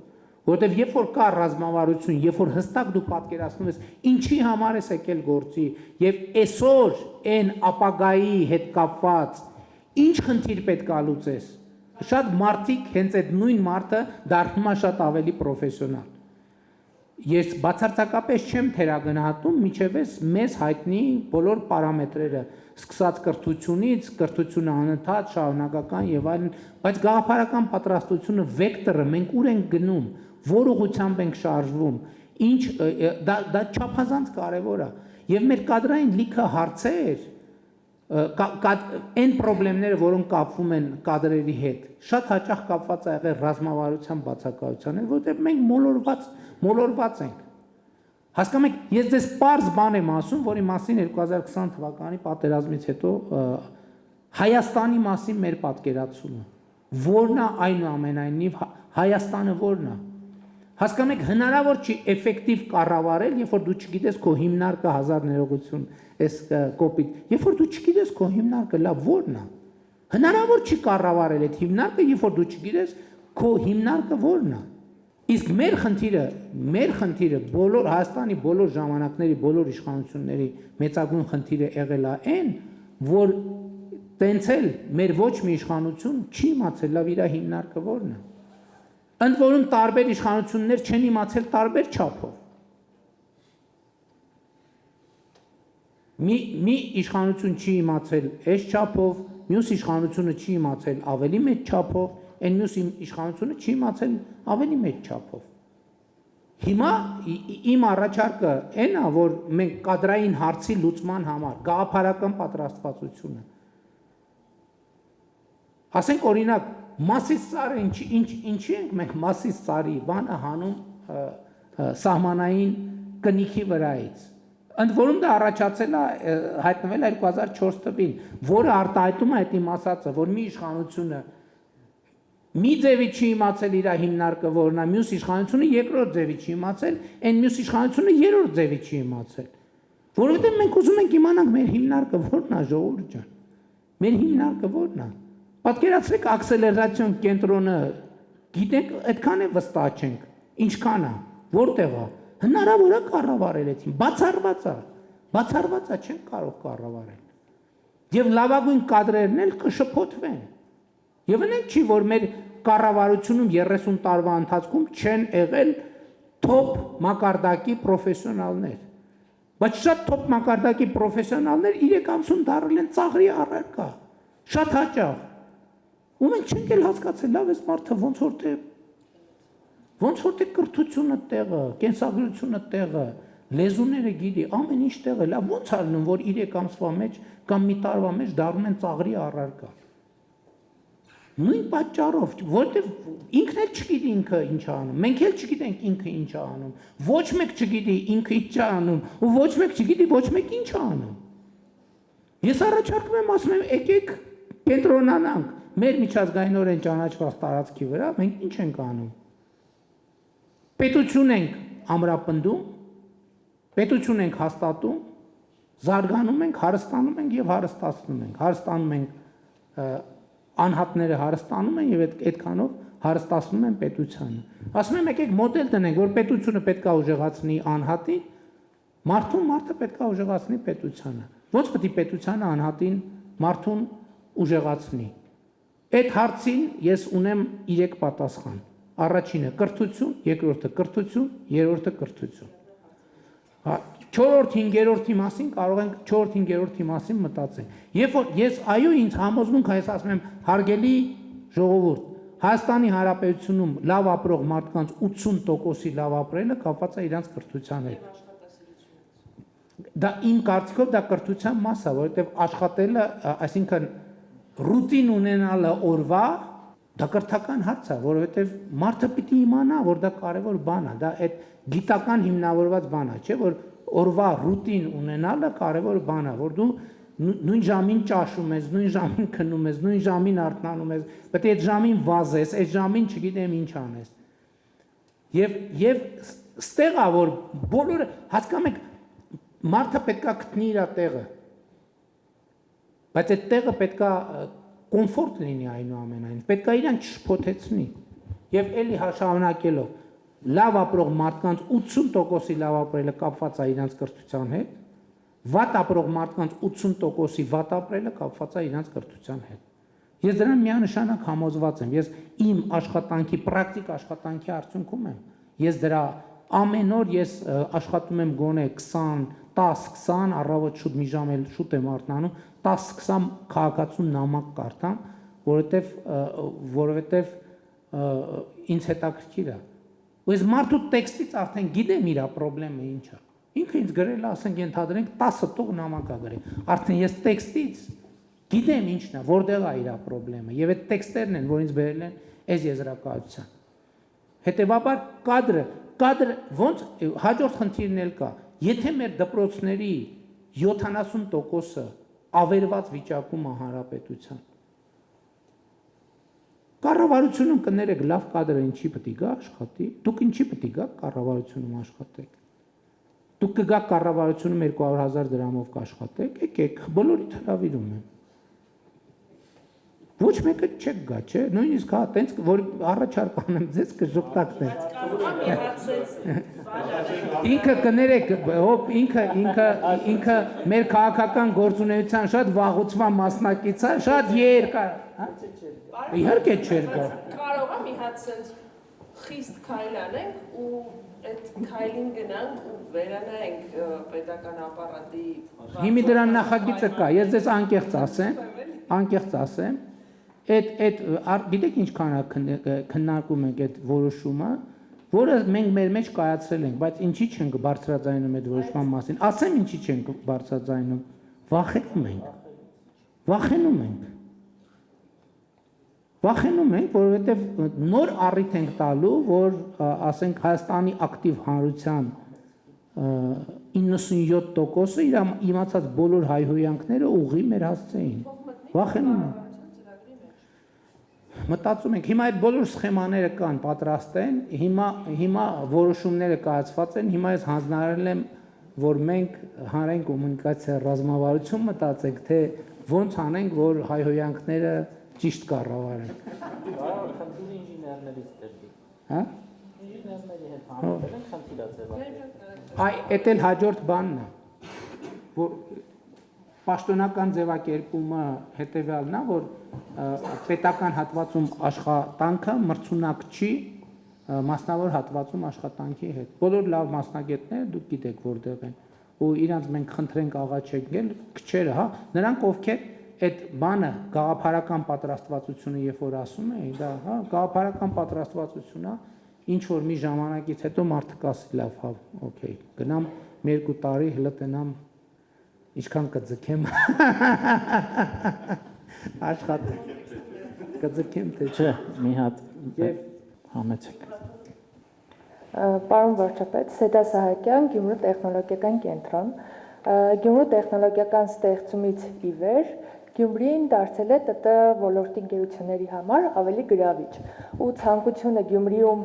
որովհետև երբ որ կա ռազմավարություն, երբ որ հստակ դու պատկերացնում ես ինչի համար ես եկել գործի եւ այսօր այն ապագայի հետ կապված ինչ խնդիր պետք է լուծես, շատ մարդիկ հենց այդ նույն մարդը դառնում է շատ ավելի պրոֆեսիոնալ։ Ես բացարձակապես չեմ թերագնահատում միջև մեզ հայտնի բոլոր պարամետրերը, սկսած կրթությունից, կրթությունը անընդհատ, շարունակական եւ այլն, բայց գաղափարական պատրաստությունը վեկտորը մենք ուր ենք գնում, որ ուղղությամբ ենք շարժվում, ինչ դա չափազանց կարեւոր է։ Եվ մեր կադրային լիքը հարցեր, այն խնդիրները, որոնք կապվում են կադրերի հետ, շատ հաճախ կապված է եղել ռազմավարության բացակայության հետ, որտեղ մենք մոլորված ենք։ Հասկանում եք, ես ձեզ պարզ բան եմ ասում, որի մասին 2020 թվականի պատերազմից հետո Հայաստանի մասին մեր պատկերացումը, որն է այնուամենայնիվ Հայաստանը որն է։ Հասկանում եք, հնարավոր չի էֆեկտիվ կառավարել, երբ որ դու չգիտես քո հիմնարկը, հազար ներողություն, այս կոպիտ, երբ որ դու չգիտես քո հիմնարկը լավ որն է։ Հնարավոր չի կառավարել այդ հիմնարկը, երբ որ դու չգիտես քո հիմնարկը որն է։ Իսկ մեր խնդիրը բոլոր Հայաստանի բոլոր ժամանակների, բոլոր իշխանությունների մեծագույն խնդիրը եղել է այն, որ տենց էլ մեր ոչ մի իշխանություն չի իմացել լավ իր հիմնարկը որն է։ Ընդ որում տարբեր իշխանություններ չեն իմացել տարբեր չափով։ Մի իշխանություն չի իմացել այս չափով, մյուս իշխանությունը չի իմացել ավելի մեծ չափով, այն մյուս իշխանությունը չի իմացել ավելի մեծ չափով։ Հիմա իմ առաջարկը այն է, որ մենք կադրային հարցի լուծման համար գաղափարական պատրաստվածությունը։ Ասենք օրինակ Մասիս ծառը ինչի ենք մենք Մասիս ծառի բանը հանում սահմանային կնիքի վրայից։ Ընդ որում դա առաջացել է հայտնվել 2004 թվականին, որը արտահայտում է այդ իմ ասածը, որ մի իշխանությունը մի ձևի չի իմացել իր հիմնարկը որն է, մյուս իշխանությունը երկրորդ ձևի չի իմացել, այն մյուս իշխանությունը երրորդ ձևի չի իմացել։ Որովհետև մենք ուզում ենք իմանանք մեր հիմնարկը որն է, ժողովուրդ ջան։ Մեր հիմնարկը որն է։ Պատկերացրեք ակսելերացիոն կենտրոնը, գիտենք, այդքան է վստահ չենք, ինչքան է, որտեղ է, հնարավոր է կառավարել այդ, բացառված է, չենք կարող կառավարել։ Եվ լավագույն կադրերն էլ կշփոթվեն։ Եվ այնք չի, որ մեր կառավարությունում 30 տարվա ընթացքում չեն եղել թոփ մակարդակի պրոֆեսիոնալներ։ Բայց շատ թոփ մակարդակի պրոֆեսիոնալներ 3 ամսում դառել են ծաղրի առարկա, շատ հաճախ։ Ու մենք չենք էլ հասկացել, լավ էս մարդը ոնց որ թե կրթությունը տեղը, կենսագրությունը տեղը, լեզուները գիտի, ամեն ինչ տեղը, լավ ոնց է լինում, որ 3 ամսվա մեջ կամ մի տարվա մեջ դառնում են ծաղրի առարկա։ Նույն պատճառով, որտեղ ինքն էլ չգիտի ինքը ինչ է անում, մենք էլ չգիտենք ինքը ինչ է անում, ոչ մեկ չգիտի ինքը ինչ է անում, ու ոչ մեկ չգիտի ոչ մեկ ինչ է անում։ Ես առաջարկում եմ, ասում եմ, եկեք կենտրոնանանք մեր միջազգայինորեն ճանաչված տարածքի վրա, մենք ինչ ենք անում։ Պետություն ենք ամրապնդում, պետություն ենք հաստատում, զարգանում ենք, հարստանում ենք եւ հարստացնում ենք։ Հարստանում ենք անհատները հարստանում են եւ այդքանով հարստացնում են պետությանը։ Ասում եմ եկեք մոդել տնենք, որ պետությունը պետք է ուժեղացնի անհատին, մարդը պետք է ուժեղացնի պետությանը։ Ոնց պետք է պետությանը անհատին մարդուն ուժեղացնի։ Այդ հարցին ես ունեմ 3 պատասխան։ Առաջինը կրթություն, երկրորդը կրթություն, երրորդը կրթություն։ 4-րդ, 5-րդի մասին կարող ենք 4-րդ, 5-րդի մասին մտածենք։ Երբ որ ես այո ինձ համոզմունք այս ասում եմ հարգելի ժողովուրդ, Հայաստանի Հանրապետությունում լավ ապրող մարդկանց 80%-ի լավ ապրելը կապված է իրանց կրթության հետ։ Դա իմ կարծիքով դա կրթության մաս է, որովհետև աշխատելը, այսինքն ռուտին ունենալը օրվա դա կրթական հարց է, որովհետև մարդը պիտի իմանա, որ դա կարևոր բան է, դա այդ գիտական հիմնավորված բան է, չէ՞ որ օրվա ռուտին ունենալը կարևոր բան է, որ դու նույն ժամին ճաշում ես, նույն ժամին քնում ես, նույն ժամին արթնանում ես, պետք է այդ ժամին վազես, այդ ժամին չգիտեմ ինչ անես։ Եվ ստեղ է որ բոլորը հասկանում եք մարդը պետք է գտնի իր տեղը։ Բայց այդ տեղը պետք է կոմֆորտ լինի այնուամենայնիվ, պետք է իրան չշփոթեցնի։ Եվ էլի շարունակելով, լավ ապրող մարդկանց 80%-ի լավ ապրելը կապված է իրանց կրթության հետ, վատ ապրող մարդկանց 80%-ի վատ ապրելը կապված է իրանց կրթության հետ։ Ես դրան միանշանակ համոզված եմ, ես իմ աշխատանքի, պրակտիկ աշխատանքի արդյունքում եմ։ Ես դրա ամեն օր ես աշխատում եմ գոնե 10-20 առավոտ շուտ մի ժամ էլ շուտ եմ արթնանում 10-20 քաղաքացու նամակ կարդամ, որովհետև ինձ հետաքրքիր է։ Ու ես մարդու տեքստից արդեն գիտեմ իր խնդրեմը ինչ է։ Ինքը ինձ գրել է, ասենք ենթադրենք 10 տող նամակ է գրել։ Արդեն ես տեքստից գիտեմ ինչն է, որտեղ է իր խնդրեմը, եւ այդ տեքստերն են, որ ինձ բերել են այս եզրակացության։ Հետևաբար կադրը ոնց հաջորդ խնդիրն էլ կա։ Եթե մեր դպրոցների 70%-ը ավերված վիճակում է հանրապետության։ Կառավարությունում կներեք լավ կադրը ինչի պետք է գա աշխատի, դուք ինչի պետք է գա կառավարությունում աշխատեք։ Դուք կգաք կառավարությունում 200,000 դրամով կաշխատեք, եկեք, բոլորիդ հրավիրում եմ։ Ոչ մեկը չեք գա, չէ՞, նույնիսկ հա տենց որ առաջարկ անեմ ձեզ կժուկտակներ։ Ինքը կներեք, հոп ինքը մեր քաղաքական գործունեության շատ վաղուցման մասնակից է, շատ երկար, հա? Իհարկե չէր գա։ Կարող է մի հատ sense խիստ քայլ անենք ու այդ քայլին գնանք ու վերանայենք պետական ապարատի։ Հիմի դրան նախագիծը կա, ես ձեզ անկեղծ ասեմ, գիտեք ինչքան քննարկում ենք այդ որոշումը, որը մենք մեր մեջ կայացրել ենք, բայց ինչի չենք բարձրաձայնում այդ որոշման մասին։ Ասեմ ինչի չենք բարձրաձայնում։ Վախենում ենք, որովհետև նոր առիթ ենք տալու, որ ասենք Հայաստանի ակտիվ հանրության 97%-ը իր իմացած բոլոր հայհոյանքները ուղղի մեր հասցեին։ Վախենում ենք։ Մտածում ենք, հիմա այդ բոլոր սխեմաները կան, պատրաստ են, հիմա որոշումները կայացված են, հիմա ես հանձնարարել եմ, որ մենք հանրային կոմունիկացիա ռազմավարություն մտածենք, թե ոնց անենք, որ հայհոյանքները ճիշտ կառավարենք։ Խնդիրը ինժեներներից դեպի։ Հա? Ինժեներների հետ համատեղ են խնդիրը ձևակերպել։ Այդ էլ հաջորդ բանն է, որ պաշտոնական ձևակերպումը հետևյալն է, որ պետական հատվածում աշխատանքը մրցունակ չի մասնավոր հատվածում աշխատանքի հետ։ Բոլոր լավ մասնագետները դուք գիտեք որտեղ են, ու իրանց մենք խնդրենք աղաչել, քչերը, հա, նրանք ովքեր այդ բանը գաղափարական պատրաստվածությունը երբ որ ասում է, դա, հա, գաղափարական պատրաստվածությունն է, ինչ որ մի ժամանակից հետո մարդը կասի լավ, հա, օքեյ, գնամ 2 տարի հլտենամ ինչքան կձգեմ աշխատել կձգեմ թե Չէ, մի հատ եւ համեցեք։ Պարոն վարչապետ, Սեդա Սահակյան, Գյումրու տեխնոլոգիական կենտրոն։ Գյումրու տեխնոլոգիական ստեղծումից ի վեր Գյումրին դարձել է ՏՏ ոլորտի ընկերությունների համար ավելի գրավիչ ու ցանկությունը Գյումրիում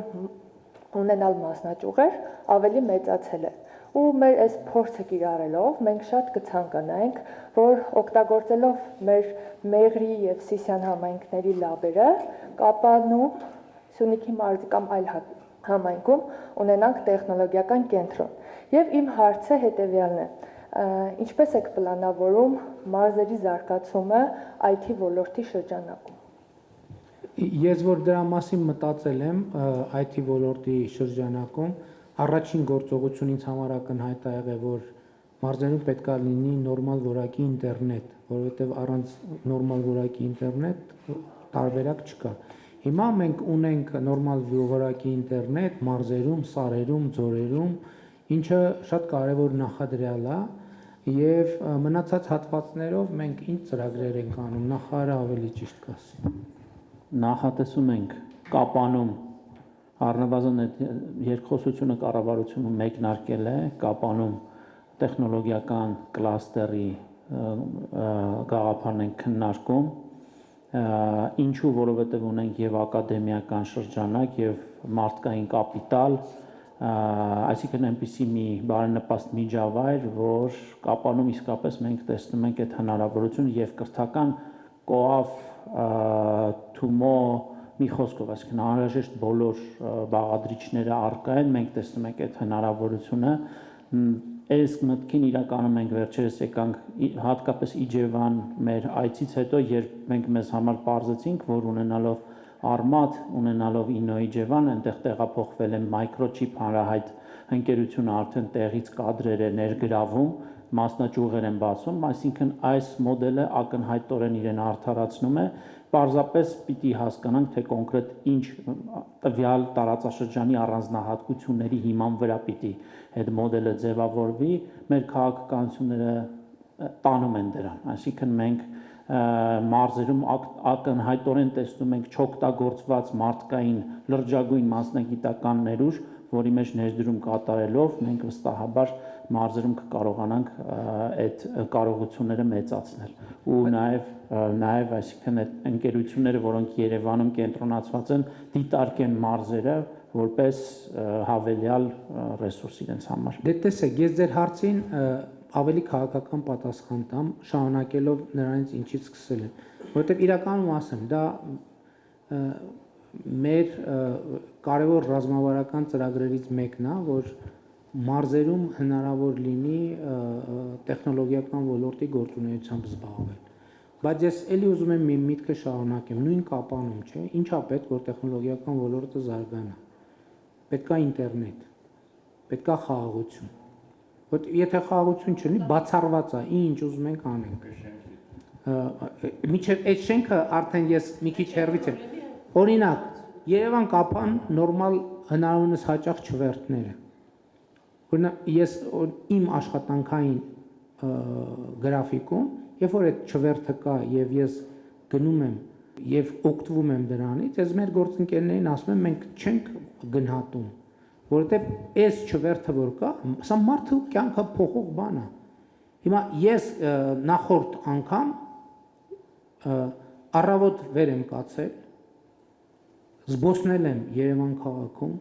ունենալ մասնաճյուղեր ավելի մեծացել է։ Ու մեր այս փորձը կիրառելով մենք շատ կցանկանայինք, որ օգտագործելով մեր Մեղրի եւ Սիսիան համայնքների լաբերը, Կապանում, Սյունիքի մարզի կամ այլ համայնքում ունենանք տեխնոլոգիական կենտրոն։ Եվ իմ հարցը հետեւյալն է. ինչպես եք պլանավորում մարզերի զարգացումը IT ոլորտի շրջանակում։ Ես որ դրա մասին մտածել եմ IT ոլորտի շրջանակում, առաջին գործողություն ինձ համար ակնհայտ է եղել, որ մարզերում պետք է լինի նորմալ որակի ինտերնետ, որովհետև առանց նորմալ որակի ինտերնետ տարբերակ չկա։ Հիմա մենք ունենք նորմալ որակի ինտերնետ մարզերում, սարերում, ձորերում, ինչը շատ կարևոր նախադրյալ է, եւ մնացած հատվածներով մենք ինչ ծրագրեր ենք անում, նախարարը ավելի ճիշտ կասի։ Նախատեսում ենք Կապանում առնվազն այդ երկխոսությունը կառավարությունում մեկնարկել է, Կապանում տեխնոլոգիական կլաստերի գաղափարն ենք քննարկում, ինչու, որովհետև ունենք եւ ակադեմիական շրջանակ եւ մարդկային կապիտալ, այսինքն այնպիսի մի բարենպաստ միջավայր, որ Կապանում իսկապես մենք տեսնում ենք այդ հնարավորությունը եւ կրթական կոավ թումո մի խոսքով, այսինքն անհրաժեշտ բոլոր բաղադրիչները առկա են, մենք տեսնում ենք այդ հնարավորությունը, այս մտքին իրականում ենք վերջերս եկանք հատկապես Իջևան մեր այցից հետո, երբ մենք մեզ համար պարզեցինք, որ ունենալով Արմատ, ունենալով Ինո Իջևան, այնտեղ տեղափոխվել են Microchip հանրահայտ ընկերությունը արդեն տեղից կադրեր է ներգրավում, մասնաճյուղեր են բացում, այսինքն այս մոդելը ակնհայտորեն իրեն արդարացնում է, պարզապես պիտի հասկանանք, թե կոնկրետ ինչ տվյալ տարածաշրջանի առանձնահատկությունների հիման վրա պիտի այդ մոդելը ձևավորվի, մեր քաղաքականությունները տանում են դրան, այսինքն մենք մարզերում ակնհայտորեն տեսնում ենք չօգտագործված մարդկային լրջագույն մասնագիտական ներուժ, որի մեջ ներդրում կատարելով մենք վստահաբար մարզերում կկարողանանք այդ կարողությունները մեծացնել ու նաև այսինքն այդ ընկերությունները, որոնք Երևանում կենտրոնացված են, դիտարկեն մարզերը որպես հավելյալ ռեսուրս իրենց համար։ Դե տեսեք, ես ձեր հարցին ավելի քաղաքական պատասխան տամ, շարունակելով նրանից ինչից սկսել եմ, որովհետև իրականում ասեմ, դա մեր կարևոր ռազմավարական ծրագրերից մեկն է, որ մարզերում հնարավոր լինի տեխնոլոգիական ոլորտի գործունեությամբ զբաղվել։ Բայց ես էլի ուզում եմ մի միտքը շարունակեմ, նույն Կապանում, չէ՞, ինչա պետք, որ տեխնոլոգիական ոլորտը զարգանա։ Պետք է ինտերնետ, պետք է խաղաղություն։ Եթե խաղաղություն չլինի, բացառված է, ինչ ուզում ենք անենք։ Միջև այդ շենքը արդեն ես մի քիչ հեռվից եմ։ Օրինակ, Երևան Կապան նորմալ հնարավորինս հաճախ չվերթները։ Օրինակ, ես իմ աշխատանքային գրաֆիկում, երբ որ այդ չվերթը կա եւ ես գնում եմ եւ օգտվում եմ դրանից, ես մեր գործընկերներին ասում եմ, մենք չենք գնահատում, որովհետեւ այս չվերթը որ կա, սա մարդու կյանքը փոխող բան է։ Հիմա ես նախորդ անգամ առավոտ վեր եմ կացել, զբոսնել եմ Երևան քաղաքում,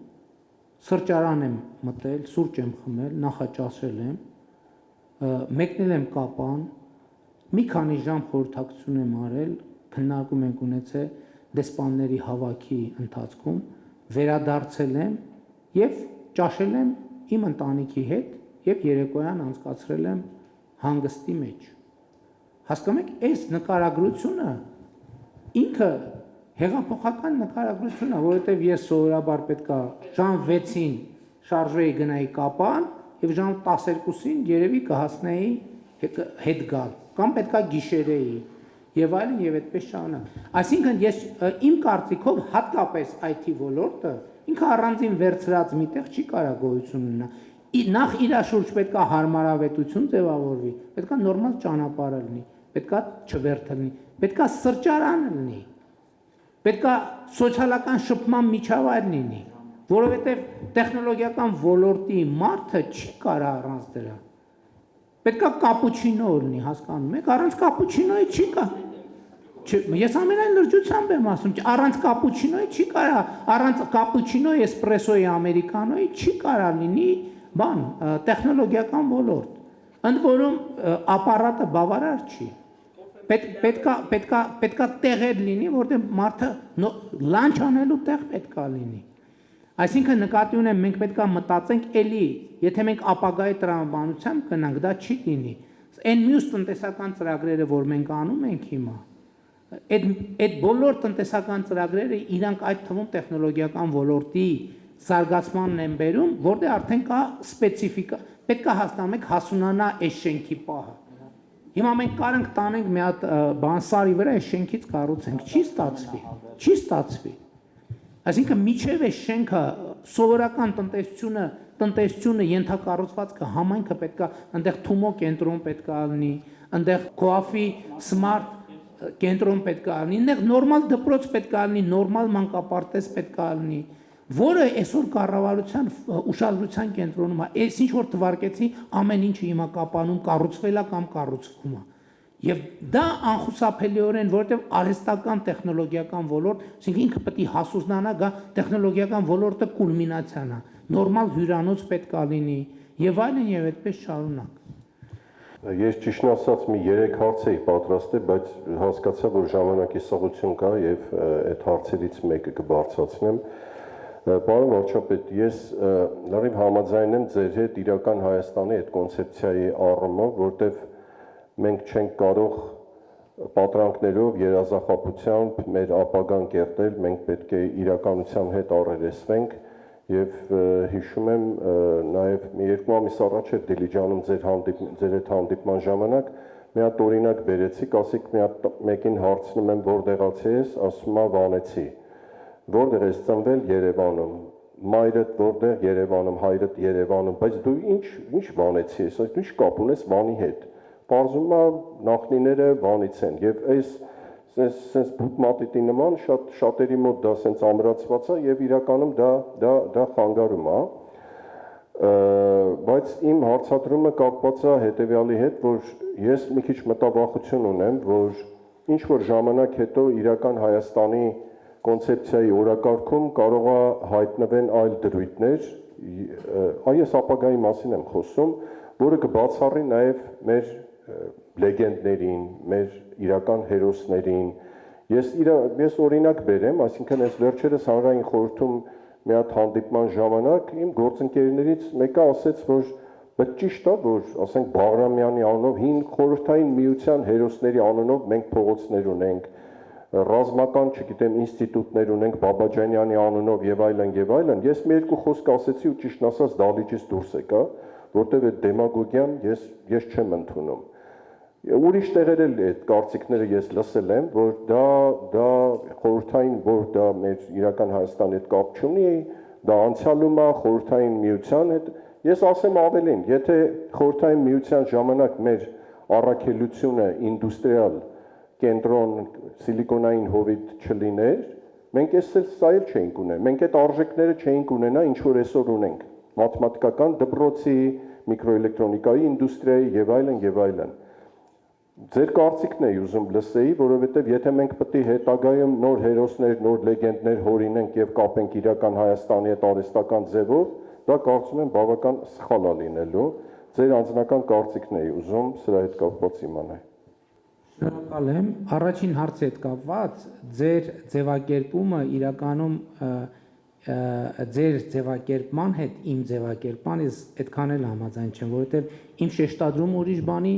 սրճարան եմ մտել, սուրճ եմ խմել, նախաճաշել եմ, մեկնել եմ Կապան, մի քանի ժամ խորհրդակցություն եմ արել, քննարկում ենք ունեցել դեսպանների հավաքի ընթացքում, վերադարձել եմ եւ ճաշել եմ իմ ընտանիքի հետ եւ երեկոյան անցկացրել եմ հանգստի մեջ։ Հասկանում եք, այս նկարագրությունը ինքը հեղափոխական նկարագրություն է, որովհետև ես սովորաբար պետքա ժամ 6-ին շարժեի գնայի Կապան եւ ժամ 12-ին երևի կհասնեի հետ գալ, կամ պետքա գիշերեի եւ այլն եւ այդպես շարունակ։ Այսինքն ես իմ կարծիքով հատկապես IT ոլորտը ինքը առանձին վերցրած միտեղ չի կարող գոյություն ունենա։ Նախ իր շուրջ պետքա հարմարավետություն ձևավորվի, պետքա նորմալ ճանապարհ լինի, պետքա չվերթը լինի, պետքա սրճարան լինի, պետքա սոցիալական շփման միջավայր լինի, որովհետև տեխնոլոգիական ոլորտի մարդը չի կարող առանց դրա։ Պետքա կապուչինո լինի, հասկանում եք, առանց կապուչինոյի չի կա։ Ես ամենայն լրջությամբ եմ ասում, առանց կապուչինոյի չի կարա, առանց կապուչինոյի, էսպրեսոյի, ամերիկանոյի չի կարա լինի բան, տեխնոլոգիական ոլորտ, ընդ որում ապարատը բավարար չի։ Պետքա տեղեր լինի, որտեղ մարդը լանչ անելու տեղ պետքա լինի։ Այսինքն նկատի ունեմ, մենք պետքա մտածենք էլի, եթե մենք ապագայի տրամաբանությամբ գնանք, դա չի լինի։ Այն մյուս տնտեսական ծրագրերը, որ մենք անում ենք հիմա, այդ բոլոր տնտեսական ծրագրերը իրանք այդ թվում տեխնոլոգիական ոլորտի զարգացմանն են բերում, որտեղ արդեն կա սպეციფիկա, պետքա հաստատենք հասունանա այս շենքի պահը։ Հիմա մենք կարանք տանենք մի հատ բան սարի վրա այս շենքից կառուցենք, չի ստացվի։ Այսինքն միջև այս շենքը սովորական տնտեսությունը ենթակառուցվածքը համայնքը պետքա այնտեղ Թումո կենտրոն պետքա լինի, այնտեղ Կոաֆի Smart կենտրոն պետքա լինի, այնտեղ նորմալ դպրոց պետքա լինի, նորմալ մանկապարտեզ պետքա լինի, որը այսօր կառավարության ուշադրության կենտրոնում է, այս ինչ որ թվարկեցի, ամեն ինչը հիմա կապանում կառուցվել է կամ կառուցվում է։ Եվ դա անխուսափելիորեն, որովհետև արհեստական տեխնոլոգիական ոլորտ, այսինքն ինքը պետք է հասունանա, գա տեխնոլոգիական ոլորտը կուլմինացիան է, նորմալ հյուրանոց պետք է լինի եւ այլն եւ այդպես շարունակ։ Ես ճիշտ ասած մի 3 հարց էի պատրաստել, բայց հասկացա, որ ժամանակի սղություն կա եւ այդ հարցերից մեկը կբարձրացնեմ։ Պարոն վարչապետ, ես լրիվ համաձայն եմ ձեր հետ իրական Հայաստանի այդ կոնցեպցիայի առումով, որտեղ մենք չենք կարող պատրանքներով, երազախապությամբ մեր ապագան կերտել, մենք պետք է իրականության հետ առերեսվենք եւ հիշում եմ նաեւ մի 2 ամիս առաջ էր Դիլիջանում ձեր այդ հանդիպման ժամանակ մի հատ օրինակ բերեցիք, ասիք մեկին հարցնում եմ որտեղացի ես, ասում է Վանեցի, որտեղ ես ծնվել Երևանում, մայրդ որտեղ Երևանում, հայրդ Երևանում, բայց դու ինչ Վանեցի ես, ինչ կապ ունես Վանի հետ։ Պարզում է նախնիները Վանից են եւ այս բուտմատիտի նման շատերի մոտ դա սենց ամրացված է եւ իրականում դա խանգարում է, բայց իմ հարցադրումը կապված է հետեւյալի հետ, որ ես մի քիչ մտավախություն ունեմ, որ ինչ որ ժամանակ հետո իրական Հայաստանի կոնցեպցիայի օրակարգում կարող է հայտնվեն այլ դրույթներ, այս ապագայի մասին եմ խոսում, որը կբացառի նաեւ մեր լեգենդներին, մեր իրական հերոսներին։ Ես օրինակ բերեմ, այսինքն այս վերջերս հանրային խորհրդում մի հատ հանդիպման ժամանակ իմ գործընկերներից մեկը ասեց, որ բայց ճիշտ է, որ ասենք Բաղրամյանի անունով հին խորհրդային միության հերոսների անունով մենք փողոցներ ունենք, ռազմական, չգիտեմ, ինստիտուտներ ունենք Բաբաջանյանի անունով եւ այլն, ես մի երկու խոսք ասեցի ու ճիշտ ասած դալիճից դուրս եկա, որտեղ այդ դեմագոգիան ես չեմ ընդունում։ Ուրիշ տեղեր էլ այդ կարծիքները ես լսել եմ, որ դա խորհրդային, որ դա մեր իրական Հայաստանի հետ կապ չունի, դա անցյալում է խորհրդային միության հետ։ Ես ասեմ ավելին, եթե խորհրդային միության ժամանակ մեր առաքելությունը ինդուստրիալ կենտրոն սիլիկոնային հովիտ չլիներ, մենք սա էլ չէինք ունենա, մենք այդ արժեքները չէինք ունենա, ինչ որ այսօր ունենք, մաթեմատիկական դպրոցի, միկրոէլեկտրոնիկայի ինդուստրիայի եւ այլն։ Ձեր կարծիքն էի ուզում լսեի, որովհետեւ եթե մենք պետք է հետագայում նոր հերոսներ, նոր լեգենդներ հորինենք եւ կապենք իրական Հայաստանի հետ արհեստական ձևով, դա կարծում եմ բավական սխալ է լինելու։ Ձեր անձնական կարծիքն էի ուզում սրա հետ կապված իմանալ։ Շնորհակալ եմ։ Առաջին հարցի հետ կապված ձեր ձևակերպումը իրականում ձեր ձևակերպման հետ իմ ձևակերպման ես այդքան էլ համաձայն չեմ, որովհետև իմ շեշտադրումը ուրիշ բանի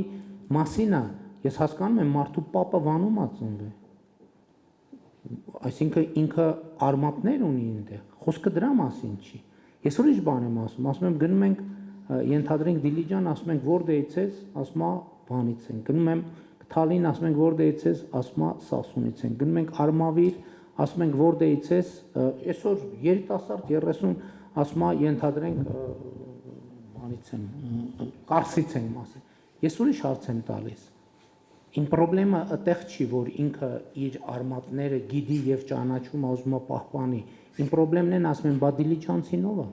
մասին է։ Ես հասկանում եմ մարդու պապը Վանում է ծնվել։ Այսինքն ինքը արմատներ ունի այնտեղ։ Խոսքը դրա մասին չի։ Ես ուրիշ բան եմ ասում եմ գնում ենք ենթադրենք Դիլիջան, ասում ենք որտեղից ես, ասում է Վանից են։ Գնում եմ Թալին, ասում ենք որտեղից ես, ասում է Սասունից են։ Գնում ենք Արմավիր, ասում ենք որտեղից ես, այսօր երիտասարդ 30 ասում է ենթադրենք Վանից են, Կարսից են ասել։ Ես ուրիշ հարց եմ տալիս։ Իմ խնդրեմը այդտեղ չի, որ ինքը իր արմատները գիտի եւ ճանաչում ուզում է պահպանի։ Իմ խնդրեմն են ասում են, բա Դիլիջանցին ով է,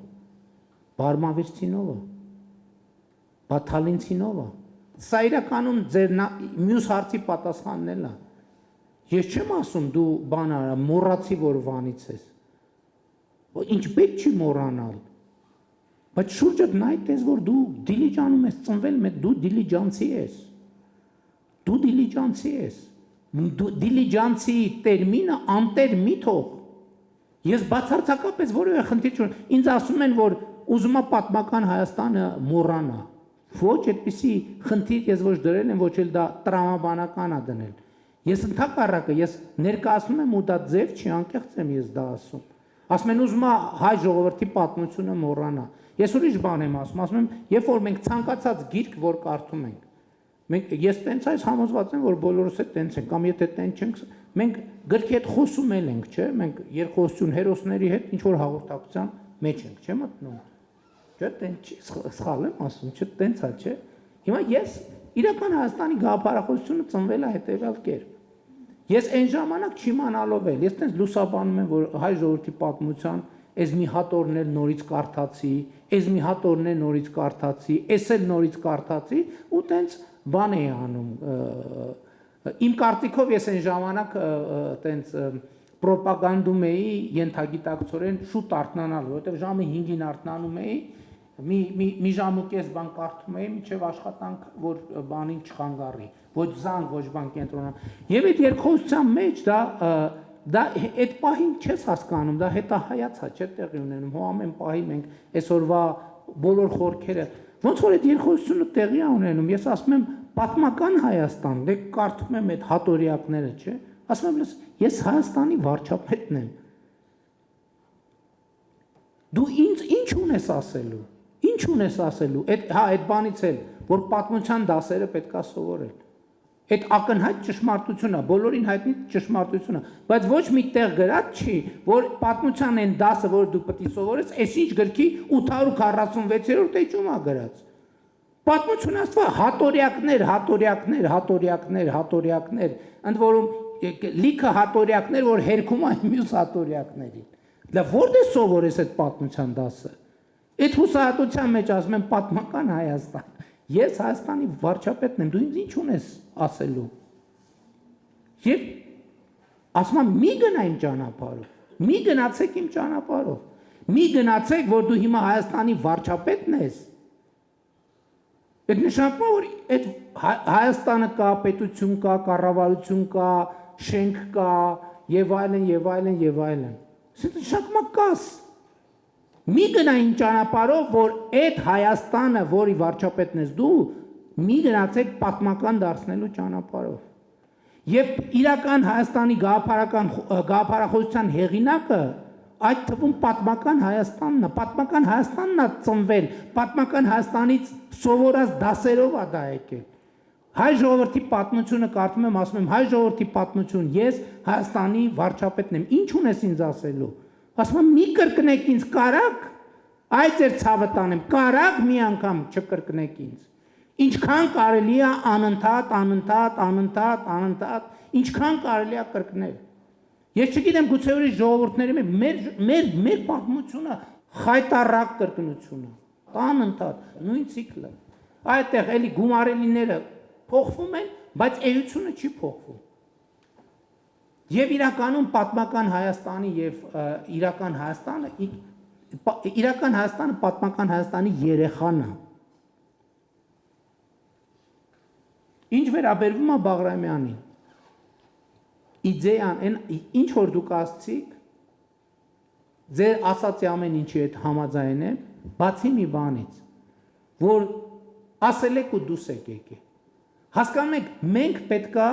Բարմավիրցին ով է, բա Թալինցին ով է։ Սա իրականում ձեր մյուս հարցի պատասխանն էլ է։ Ես չեմ ասում դու բան արա, մոռացի որ Վանից ես։ Ինչ պետք չի մոռանալ։ Բայց շուրջդ նայ տես որ դու դիլիջանում ես ծնվել, դու դիլիջանցի ես։ Դու դիլիջանցի ես։ Դիլիջանցի տերմինը անտեր մի թող։ Ես բացարձակապես որևէ խնդիր չունեմ։ Ինձ ասում են, որ ուզում եմ պատմական Հայաստանը մոռանա։ Ոչ այդպիսի խնդիր ես ոչ դրել եմ, ոչ էլ դա տրամաբանական է դնել։ Ես ընդհակառակը, ես ներկայացնում եմ ու դա ձև չի, անկեղծ եմ ես դա ասում։ Ասում են ուզում եմ հայ ժողովրդի պատմությունը մոռանա։ Ես ուրիշ բան եմ ասում եմ, երբ որ մենք ցանկացած գիրք որ կարդում ենք, ես տենց այս համոզված եմ, որ բոլորս է տենց են, կամ եթե տենց չենք, մենք գրքի հետ խոսում ենք, չէ՞, մենք երկխոսություն հերոսների հետ ինչ որ հաղորդակցության մեջ ենք, չէ՞ մտնում։ Չէ՞, տենց չի, սխալ եմ ասում, չէ՞, տենց է, չէ՞։ Հիմա ես իրական Հայաստանի գաղափարախոսությունը ծնվել է հետևյալ կերպ։ Ես այն ժամանակ չիմանալով էլ, ես տենց լուսաբանում եմ, որ հայ ժողովրդի պատմության այս մի հատ օրն էլ նորից կարդացի, այս մի հատ օրն էլ նորից կարդացի, այս էլ նորից կարդացի ու տենց բան էի անում։ Իմ կարծիքով ես այն ժամանակ տենց պրոպագանդում էի ենթագիտակցորեն շուտ արթնանալ, որովհետև ժամը 5-ին արթնանում էի, մի ժամ ու կես բան կարդում էի, մինչև աշխատանք, որ բանին չխանգարի, ոչ զանգ, ոչ բան կենտրոնա։ Եվ այդ երկխոսության մեջ դա այդ պահին չես հասկանում, դա հետահայացա, չէ՞ տեղի ունենում, հո ամեն պահի մենք այսօրվա բոլոր խորքերը, ոնց որ այդ երկխոսությունը տեղի է ունենում, ես ասում եմ պատմական Հայաստան, դե կարդում եմ այդ հատորյակները, չէ՞, ասում եմ, ես Հայաստանի վարչապետն եմ։ Դու ինձ ինչ ունես ասելու։ Ինչ ունես ասելու։ Այդ բանից էլ, որ պատմության դասերը պետք է սովորել։ Այդ ակնհայտ ճշմարտությունը, բոլորին հայտնի ճշմարտությունը, բայց ոչ մի տեղ գրած չի, որ պատմության այն դասը, որ դու պետք է սովորես, այսինչ գրքի 846-րդ էջում է գրած։ Պատմությունը ասվում է հատորյակներ, ընդ որում լիքը հատորյակներ, որ հերքում են մյուս հատորյակներին։ Դա որտե սովորես այդ պատմության դասը։ Այդ հուսահատության մեջ ասում եմ պատմական Հայաստան։ Ես Հայաստանի վարչապետն եմ, դու ինձ ինչ ունես ասելու։ Եվ ասում եմ մի գնա իմ ճանապարհով, մի գնացեք իմ ճանապարհով, մի գնացեք, որ դու հիմա Հայաստանի վարչապետն ես։ Այդ նշանակում է, որ այդ Հայաստանը կա, պետություն կա, կառավարություն կա, շենք կա, եւ այլն, եւ այլն, եւ այլն։ Սա նշանակում է կաս։ Մի գնա իմ ճանապարհով, որ այդ Հայաստանը, որի վարչապետն ես դու, մի գնացեք պատմական դարձնելու ճանապարհով։ Եվ իրական Հայաստանի գաղափարախոսության հեղինակը այդ թվում պատմական Հայաստանն է, պատմական Հայաստանն է ծնվել, պատմական Հայաստանից սովորած դասերով է դա եկել։ Հայ ժողովրդի պատմությունը կարդում եմ, ասում եմ հայ ժողովրդի պատմություն, ես Հայաստանի վարչապետն եմ, ինչ ունես ինձ ասելու։ Ասում եմ մի կրկնեք ինձ կարակ, այդ ձեր ցավը տանեմ, կարակ մի անգամ չկրկնեք ինձ։ Ինչքան կարելի է անընդհատ, ինչքան կարելի է կրկնել։ Ես չգիտեմ գուցե ուրիշ ժողովուրդների մեր պատմությունը խայտառակ կրկնությունը, անընդհատ, նույն ցիկլը։ Այդտեղ էլի գումարելիները փոխվում են, բայց էությունը չի փոխվում։ Եվ իրականում պատմական Հայաստանի եւ իրական Հայաստանը պատմական Հայաստանի երեխան է։ Ինչ վերաբերվում է Բաղրամյանին, իդեան, ինչ որ դուք ասցիք, ձեր ասացի ամեն ինչի հետ համաձայն եմ, բացի մի բանից, որ ասել եք ու դուս եք եկել։ Հասկանում եք, մենք պետքա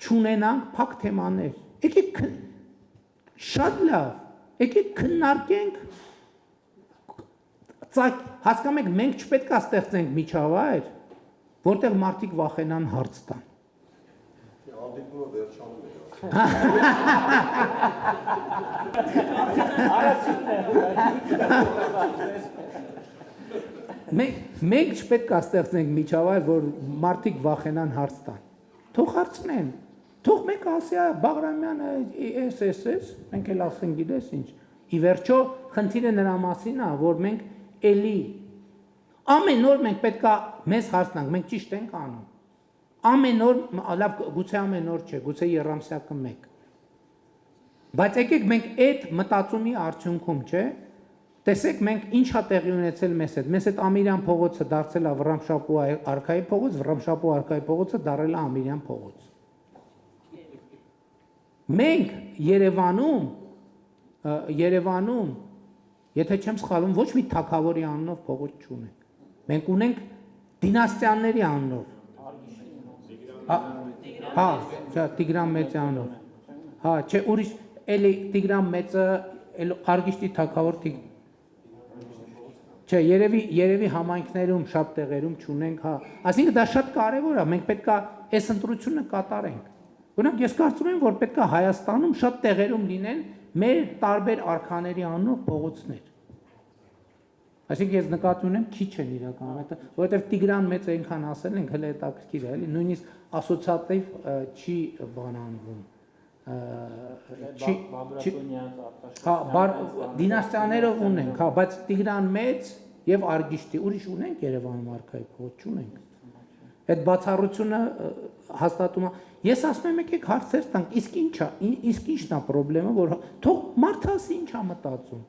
չունենանք փակ թեմաներ։ Եկեք շատ լավ, եկեք քննարկենք, հասկանում եք, մենք չպետք է ստեղծենք միջավայր, որտեղ մարդիկ վախենան հարց տան։ Հանդիպումը վերջանում է։ Մենք չպետք է ստեղծենք միջավայր, որ մարդիկ վախենան հարց տան։ Թող հարցնեն, թող մեկը ասի Բաղրամյանը էս, մենք էլ ասենք գիտես ինչ։ Ի վերջո խնդիրը նրա մասին է, որ մենք էլի ամեն օր մենք պետք է մեզ հարցնանք, մենք ճիշտ ենք անում։ Ամեն օր, լավ, գուցե ամեն օր չէ, գուցե երամսյակը մեկ։ Բայց եկեք մենք այդ մտածումի արդյունքում, չէ, տեսեք մենք ինչա տեղի ունեցել մեզ հետ։ Մեզ հետ Ամիրյան փողոցը դարձել է Վռամշապուհ արքայի փողոց, Վռամշապուհ արքայի փողոցը դարձել է Ամիրյան փողոց։ Մենք Երևանում, եթե չեմ սխալվում, ոչ մի թագավորի անունով փողոց չունենք։ Մենք ունենք դինաստիաների անունով։ Հա, Տիգրան Մեծի անունով։ Հա, չէ, ուրիշ էլի Տիգրան Մեծը Արգիշտի թագավոր Չէ, երևի համայնքներում շատ տեղերում չունենք, հա։ Այսինքն դա շատ կարևոր է, մենք պետք է այս ընտրությունը կատարենք։ Օրինակ ես կարծում եմ, որ պետք է Հայաստանում շատ տեղերում լինեն մեր տարբեր արքաների անունով փողոցներ։ Այսինքն ես նկատի ունեմ քիչ են իրականում, որովհետև Տիգրան Մեծը այնքան ասել ենք, հələ հետաքրքիր է, էլի, նույնիսկ ասոցիատիվ չի բանանվում։ Հա, դինաստիաներով ունենք, հա, բայց Տիգրան Մեծ եւ Արգիշտի ուրիշ ունենք Երևանում արքայի փողոց չունենք։ Այդ բացառությունը հաստատում է։ Ես ասում եմ եկեք հարցեր տանք, իսկ ինչն է խնդրեմը, որ թող մարդը ասի ինչ է մտածում։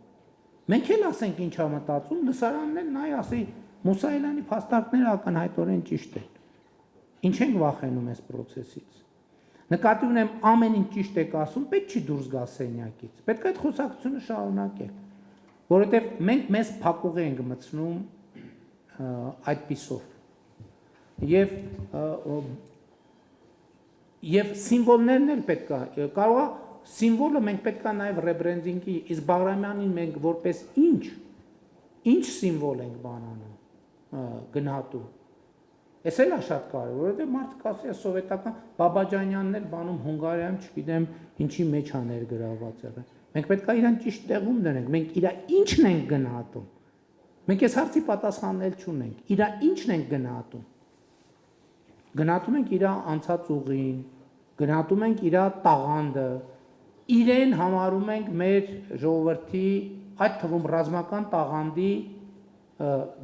Մենք էլ ասենք ինչ է մտածում, լսարանն էլ նայ ասի Մուսայելյանի փաստարկները ակնհայտորեն ճիշտ են։ Ինչ ենք վախենում այս process-ից։ Նկատի ունեմ ամեն ինչ ճիշտ եք ասում, պետք չի դուրս գա սենյակից։ Պետք է այդ խոսակցությունը շարունակել, որովհետև մենք մեզ փակուղի ենք մտցնում այդպիսով։ Եվ սիմվոլներն էլ պետք է, կարող է սիմվոլը մենք պետք է նաև ռեբրենդինգի, իսկ Բաղրամյանին մենք որպես ինչ սիմվոլ ենք բանանում գնահատում։ Էս էլ է շատ կարևոր, որովհետև մարդը կասի սովետական Բաբաջանյանն էլ բանում Հունգարիայում, չգիտեմ, ինչի մեջ է ներգրաված եղել։ Մենք պետք է իրան ճիշտ տեղում դնենք, մենք իր ինչն ենք գնահատում։ Մենք այս հարցի պատասխաններ չունենք։ Իր ինչն ենք գնահատում։ Գնահատում ենք իր անցած ուղին, գնահատում ենք իր տաղանդը, իրեն համարում ենք մեր ժողովրդի, այդ թվում ռազմական տաղանդի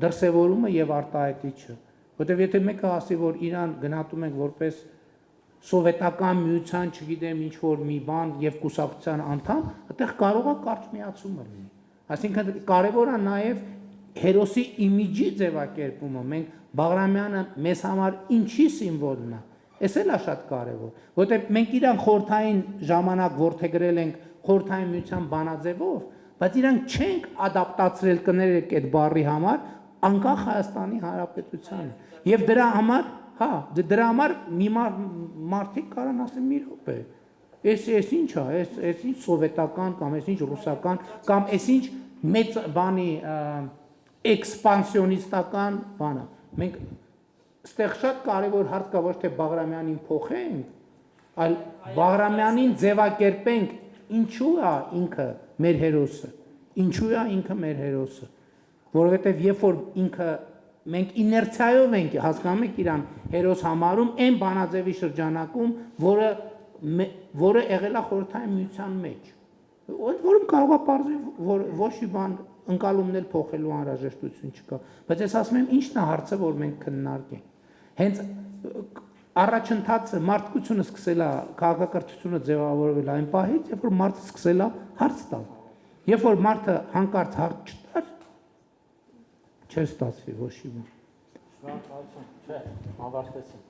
դրսևորումը եւ արտահայտիչը։ Որտեւ եթե մեկը ասի, որ Իրան գնահատում ենք որպես սովետական միության, չգիտեմ, ինչ որ մի բան եւ կուսակցության անդամ, այդտեղ կարող է կարճ միացումը լինի։ Այսինքն կարևոր է նաեւ հերոսի իմիջի ձևակերպումը։ Մենք Բաղրամյանը մեզ համար ինչի սիմվոլն է։ Էս էլ է շատ կարևոր, որտեւ մենք իրան խորհրդային ժամանակ ворթեգրել ենք խորհրդային միության բանաձևով, բայց իրանք չենք ադապտացրել կներեք այդ բառի համար անկախ Հայաստանի Հանրապետությանը։ Եվ դրա համար, հա, դրա համար մի մարդիկ կարան ասեն մի րոպե։ Էս ինչ է, էս ինչ սովետական կամ էս ինչ ռուսական կամ էս ինչ մեծ բանի էքսպանսիոնիստական բանը։ Մենք այստեղ շատ կարևոր հարց կա, ոչ թե Բաղրամյանին փոխենք, այլ Բաղրամյանին ձևակերպենք, ինչու է ինքը մեր հերոսը, ինչու է ինքը մեր հերոսը, որովհետև երբ որ ինքը մենք իներցիայով ենք հասկանում եք իրան հերոս համարում այն բանաձևի շրջանակում, որը եղել է խորհրդային միության մեջ, որում կարող է պարզել, որ ոչ մի բան ընկալումն էլ փոխելու անհրաժեշտություն չկա, բայց ես ասում եմ ինչն է հարցը, որ մենք քննարկենք։ Հենց առաջընթացը մարդկությունը սկսել է քաղաքակրթությունը ձևավորվել այն պահից, երբ որ մարդը սկսել է հարց տալ։ Երբ որ մարդը հանկարծ հարց չտար, չէր ստացվի ոչ մի բան։ Շնորհակալություն, չէ, ավարտեցինք։